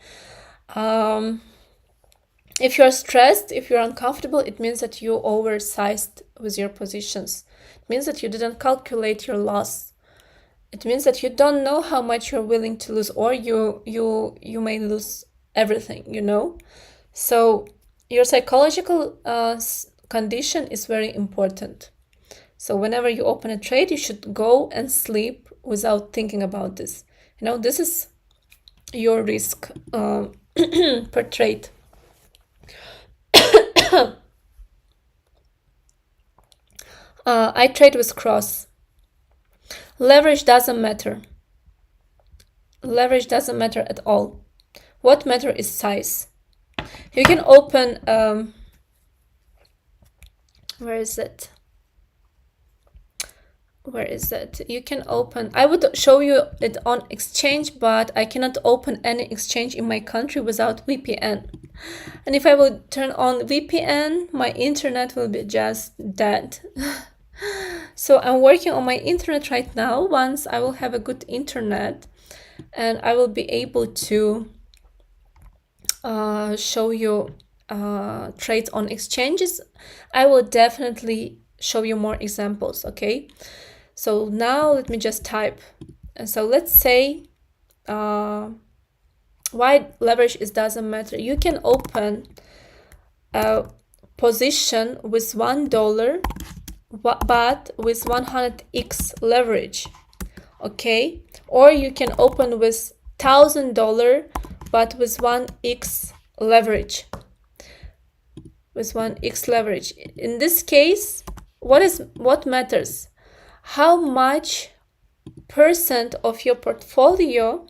If you're stressed, if you're uncomfortable, it means that you oversized with your positions. It means that you didn't calculate your loss. It means that you don't know how much you're willing to lose, or you may lose everything, you know? So your psychological condition is very important. So whenever you open a trade, you should go and sleep without thinking about this. You know, this is your risk per trade. I trade with cross. Leverage doesn't matter. Leverage doesn't matter at all. What matters is size. You can open, where is it? You can open, I would show you it on exchange, but I cannot open any exchange in my country without VPN. And if I would turn on VPN, my internet will be just dead. So I'm working on my internet right now. Once I will have a good internet and I will be able to show you trades on exchanges, I will definitely show you more examples. Okay, so now let me just type. And so let's say why leverage doesn't matter. You can open a position with $1 but with 100x leverage. Okay, or you can open with $1,000 but with 1x leverage. With 1x leverage. In this case, what matters? How much percent of your portfolio,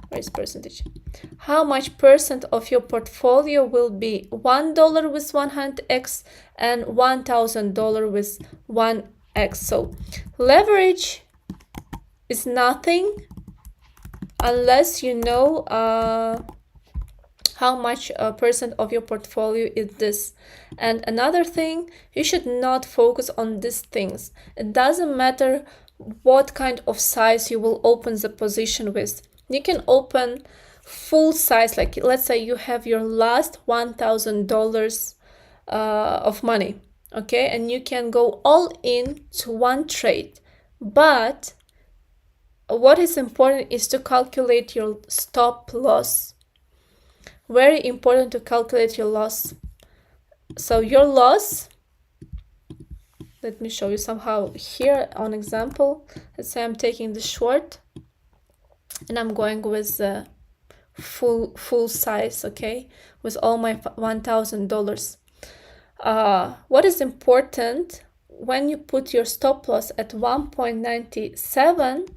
where is percentage? How much percent of your portfolio will be $1 with 100x and $1,000 with 1x? So leverage is nothing unless you know how much percent of your portfolio is this. And another thing, you should not focus on these things. It doesn't matter what kind of size you will open the position with. You can open full size, like let's say you have your last $1,000 of money, okay, and you can go all in to one trade. But what is important is to calculate your stop loss. Very important to calculate your loss. So your loss, let me show you somehow here on example. Let's say I'm taking the short and I'm going with the full size, okay, with all my $1,000. What is important, when you put your stop loss at 1.97,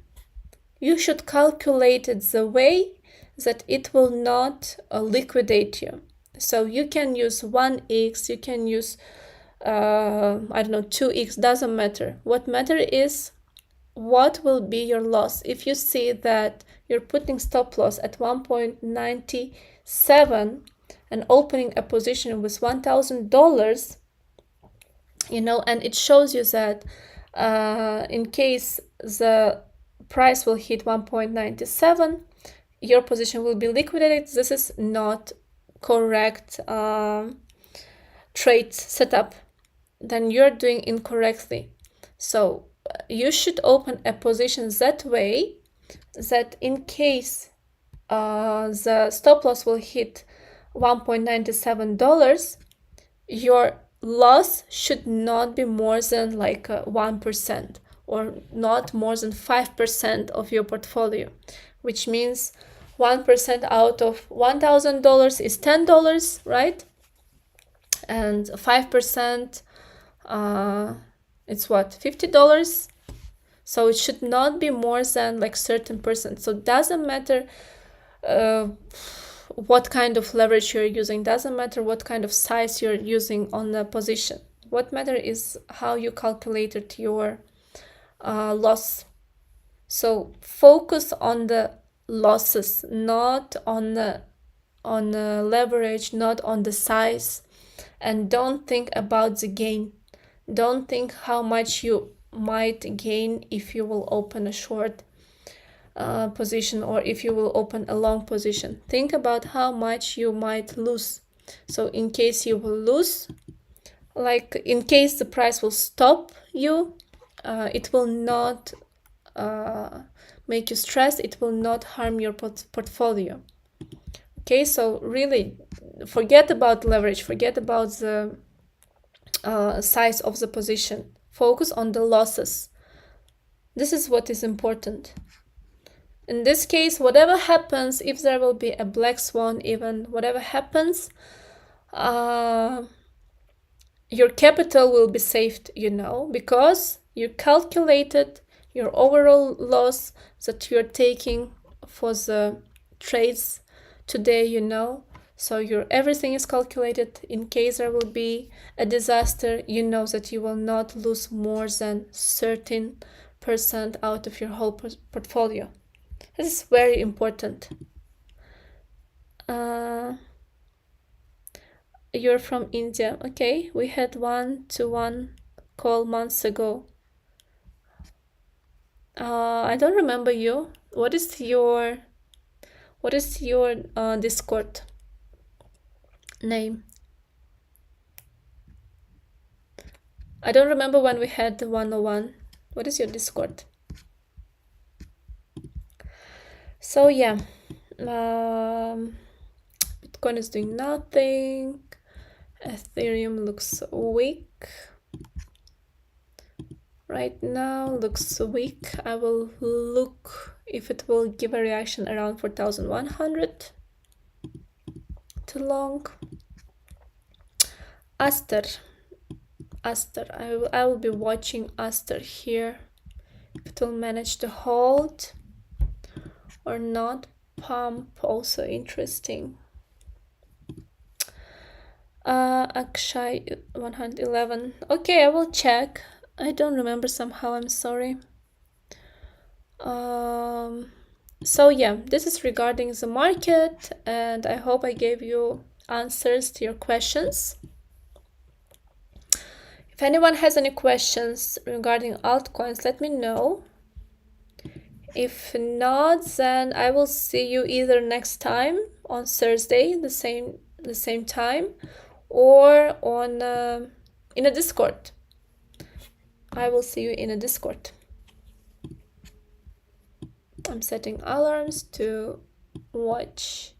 you should calculate it the way that it will not liquidate you. So you can use 1x, you can use I don't know, 2x, doesn't matter. What matters is what will be your loss. If you see that you're putting stop loss at 1.97 and opening a position with $1,000, you know, and it shows you that in case the price will hit 1.97, your position will be liquidated. This is not correct trade setup. Then you're doing incorrectly. So you should open a position that way that in case the stop loss will hit $1.97, your loss should not be more than like 1% or not more than 5% of your portfolio, which means 1% out of $1,000 is $10, right? And 5%, it's what, $50? So it should not be more than like certain percent. So it doesn't matter what kind of leverage you're using, doesn't matter what kind of size you're using on the position. What matters is how you calculated your loss. So focus on the losses, not on the leverage, not on the size, and don't think about the gain. Don't think how much you might gain if you will open a short position or if you will open a long position. Think about how much you might lose. So in case you will lose, like in case the price will stop you, it will not make you stress, it will not harm your portfolio. Okay, so really forget about leverage, forget about the size of the position. Focus on the losses. This is what is important. In this case, whatever happens, if there will be a black swan, even whatever happens, your capital will be saved, because you calculated your overall loss that you're taking for the trades today, so your everything is calculated. In case there will be a disaster, you know that you will not lose more than 13% out of your whole portfolio. This is very important. You're from India. Okay, we had 1-to-1 call months ago. I don't remember you. What is your Discord name? I don't remember when we had the 101. What is your Discord? So yeah, Bitcoin is doing nothing. Ethereum looks weak right now, looks weak. I will look if it will give a reaction around 4,100 to long. Aster, I will be watching Aster here, if it will manage to hold or not. Pump, also interesting. Akshay 111. Okay, I will check. I don't remember somehow, I'm sorry. So yeah, this is regarding the market, and I hope I gave you answers to your questions. If anyone has any questions regarding altcoins, let me know. If not, then I will see you either next time on Thursday, the same time, or on in a Discord. I will see you in a Discord. I'm setting alarms to watch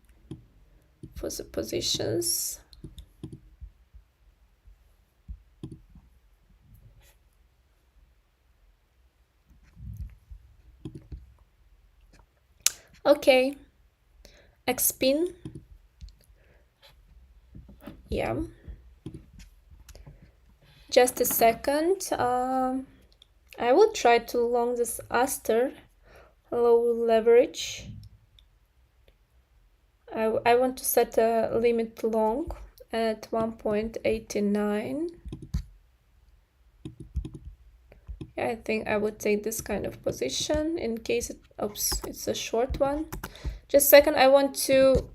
for the positions. Okay, Xpin. Yeah. Just a second. I will try to long this Aster, low leverage. I want to set a limit long at 1.89. I think I would take this kind of position in case it's a short one. Just a second, I want to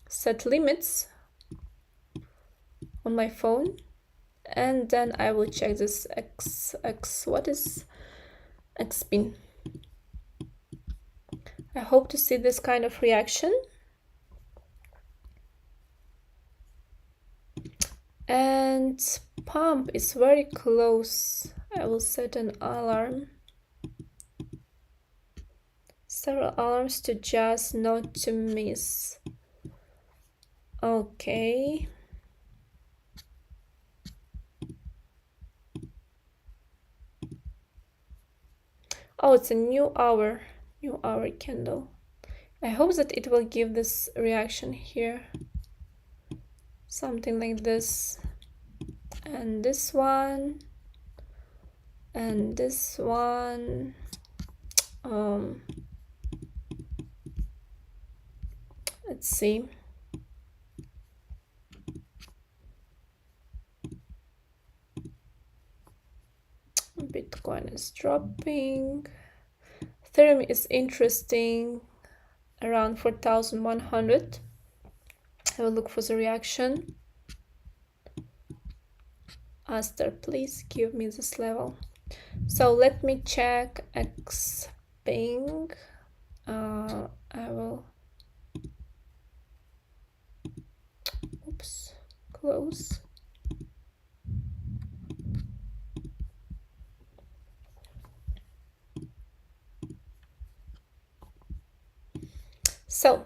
set limits on my phone, and then I will check this what is Xpin. I hope to see this kind of reaction. And pump is very close. I will set an alarm, several alarms to just not to miss. Okay, Oh, it's a new hour candle. I hope that it will give this reaction here. Something like this. And this one. And this one. Let's see. Bitcoin is dropping. Ethereum is interesting, around 4,100. Have a look for the reaction. Aster, please give me this level. So let me check Xpeng. I will. Oops, close. So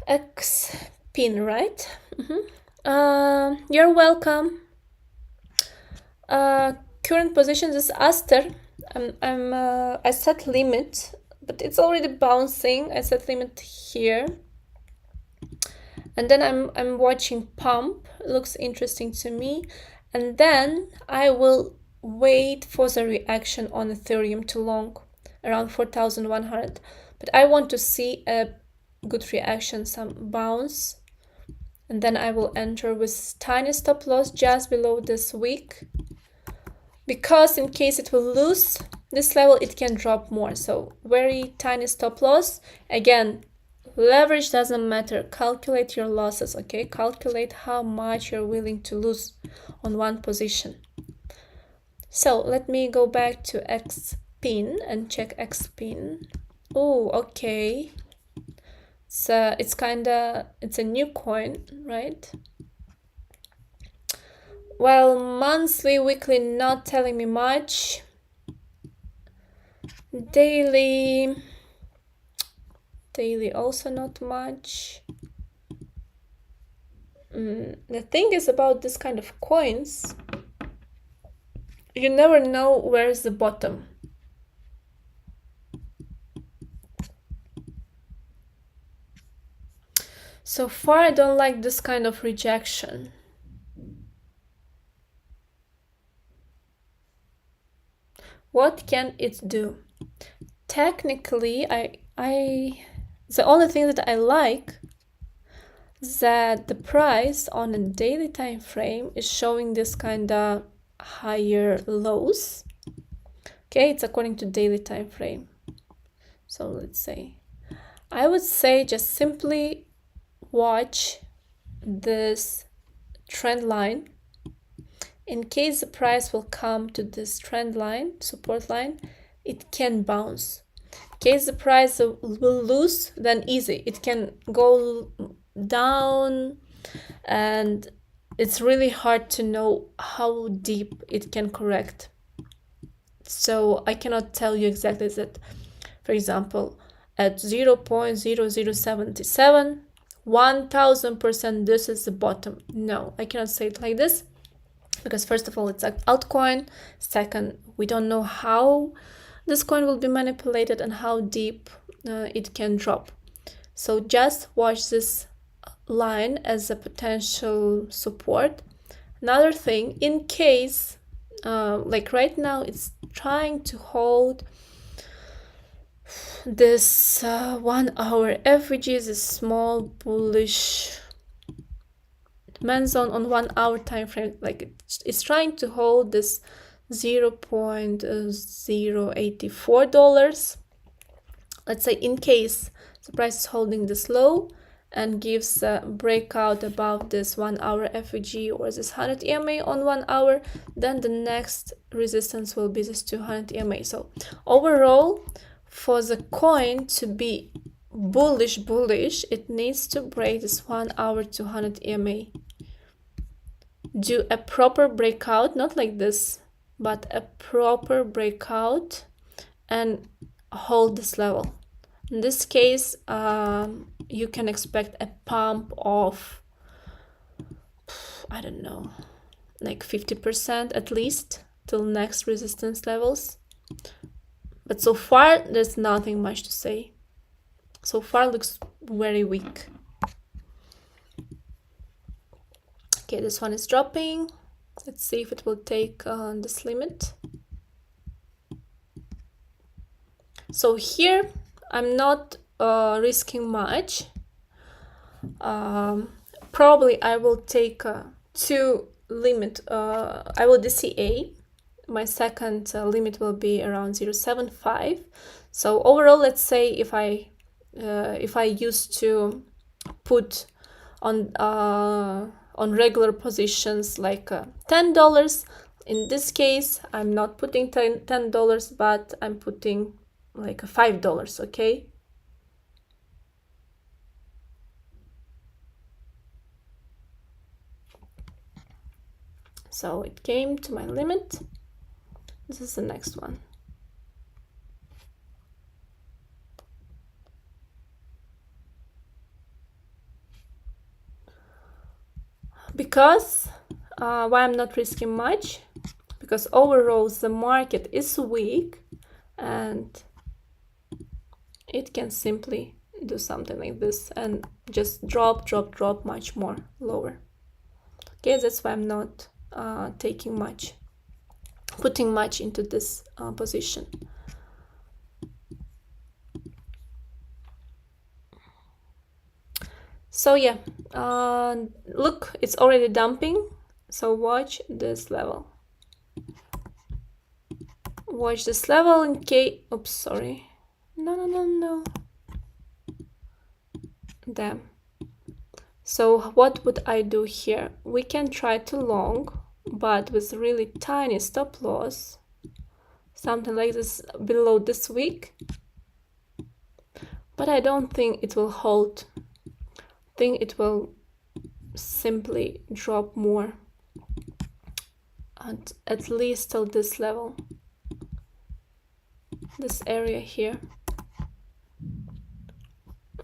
Xpin, right? You're welcome. Current position is Aster. I set limit, but it's already bouncing. I set limit here. And then I'm watching pump. It looks interesting to me. And then I will wait for the reaction on Ethereum to long, around 4,100. But I want to see a good reaction, some bounce. And then I will enter with tiny stop loss just below this wick. Because in case it will lose this level, it can drop more. So very tiny stop loss. Again, leverage doesn't matter. Calculate your losses, okay? Calculate how much you're willing to lose on one position. So let me go back to Xpin and check Xpin. Oh, okay. It's a new coin, right? Well, monthly, weekly, not telling me much. Daily also not much. The thing is about this kind of coins, you never know where's the bottom. So far, I don't like this kind of rejection. What can it do? Technically, the only thing that I like is that the price on a daily time frame is showing this kind of higher lows. Okay, it's according to daily time frame. So let's say, I would say just simply watch this trend line. In case the price will come to this trend line, support line, it can bounce. In case the price will lose, then easy. It can go down, and it's really hard to know how deep it can correct. So I cannot tell you exactly that, for example, at 0.0077, 1000% this is the bottom. No, I cannot say it like this. Because first of all, it's an altcoin. Second, we don't know how this coin will be manipulated and how deep it can drop. So just watch this line as a potential support. Another thing, in case, like right now, it's trying to hold this 1 hour FVG, this small bullish demand zone on 1 hour time frame. Like it's trying to hold this $0.084. Let's say in case the price is holding this low and gives a breakout above this 1 hour FVG or this 100 EMA on 1 hour, then the next resistance will be this 200 EMA. So overall, for the coin to be bullish, it needs to break this 1 hour 200 EMA. Do a proper breakout, not like this, but a proper breakout, and hold this level. In this case, you can expect a pump of, I don't know, like 50% at least till next resistance levels. But so far, there's nothing much to say. So far, looks very weak. Okay, this one is dropping. Let's see if it will take this limit. So here, I'm not risking much. Probably I will take two limit. I will DCA. My second limit will be around 0.75. So overall, let's say if I used to put on regular positions like $10, in this case I'm not putting $10, but I'm putting like $5, okay? So it came to my limit. This is the next one. Because why I'm not risking much? Because overall the market is weak and it can simply do something like this and just drop much more lower. Okay, that's why I'm not putting much into this position. So yeah, look, it's already dumping. So watch this level. Watch this level in case. Oops, sorry. No. Damn. So what would I do here? We can try to long, but with really tiny stop loss, something like this below this week. But I don't think it will hold. I think it will simply drop more, at least till this level, this area here,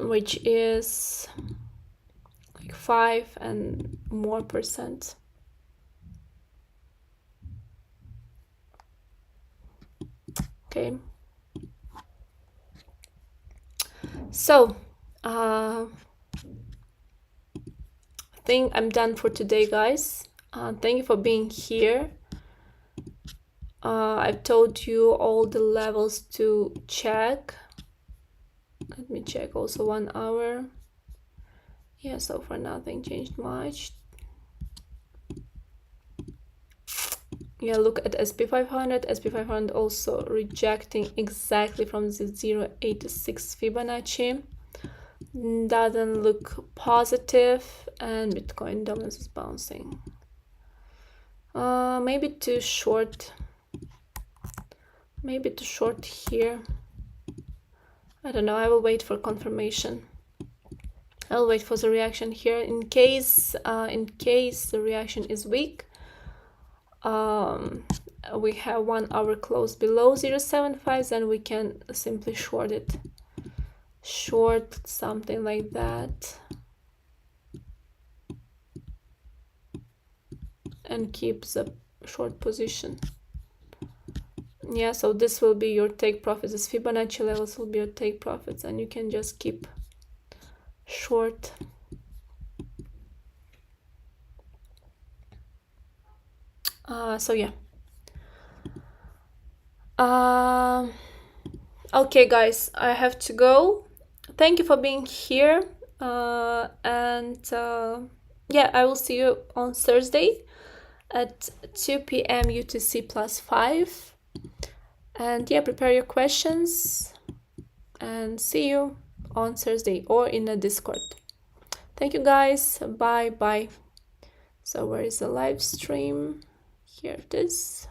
which is like 5 and more percent. Okay, so I think I'm done for today, guys. Thank you for being here. I've told you all the levels to check. Let me check also 1 hour. Yeah, so far nothing changed much. Yeah, look at SP500. SP500 also rejecting exactly from the 0.86 Fibonacci. Doesn't look positive, and Bitcoin dominance is bouncing. Maybe too short. Maybe too short here. I don't know. I will wait for confirmation. I'll wait for the reaction here. In case the reaction is weak, we have 1 hour close below 0.75, then we can simply short it. Short something like that and keep the short position. Yeah, so this will be your take profits. This Fibonacci levels will be your take profits, and you can just keep short. So yeah. Okay, guys, I have to go. Thank you for being here, and yeah, I will see you on Thursday at 2 p.m. UTC +5. And yeah, prepare your questions and see you on Thursday or in the Discord. Thank you, guys. Bye. So where is the live stream? Here it is.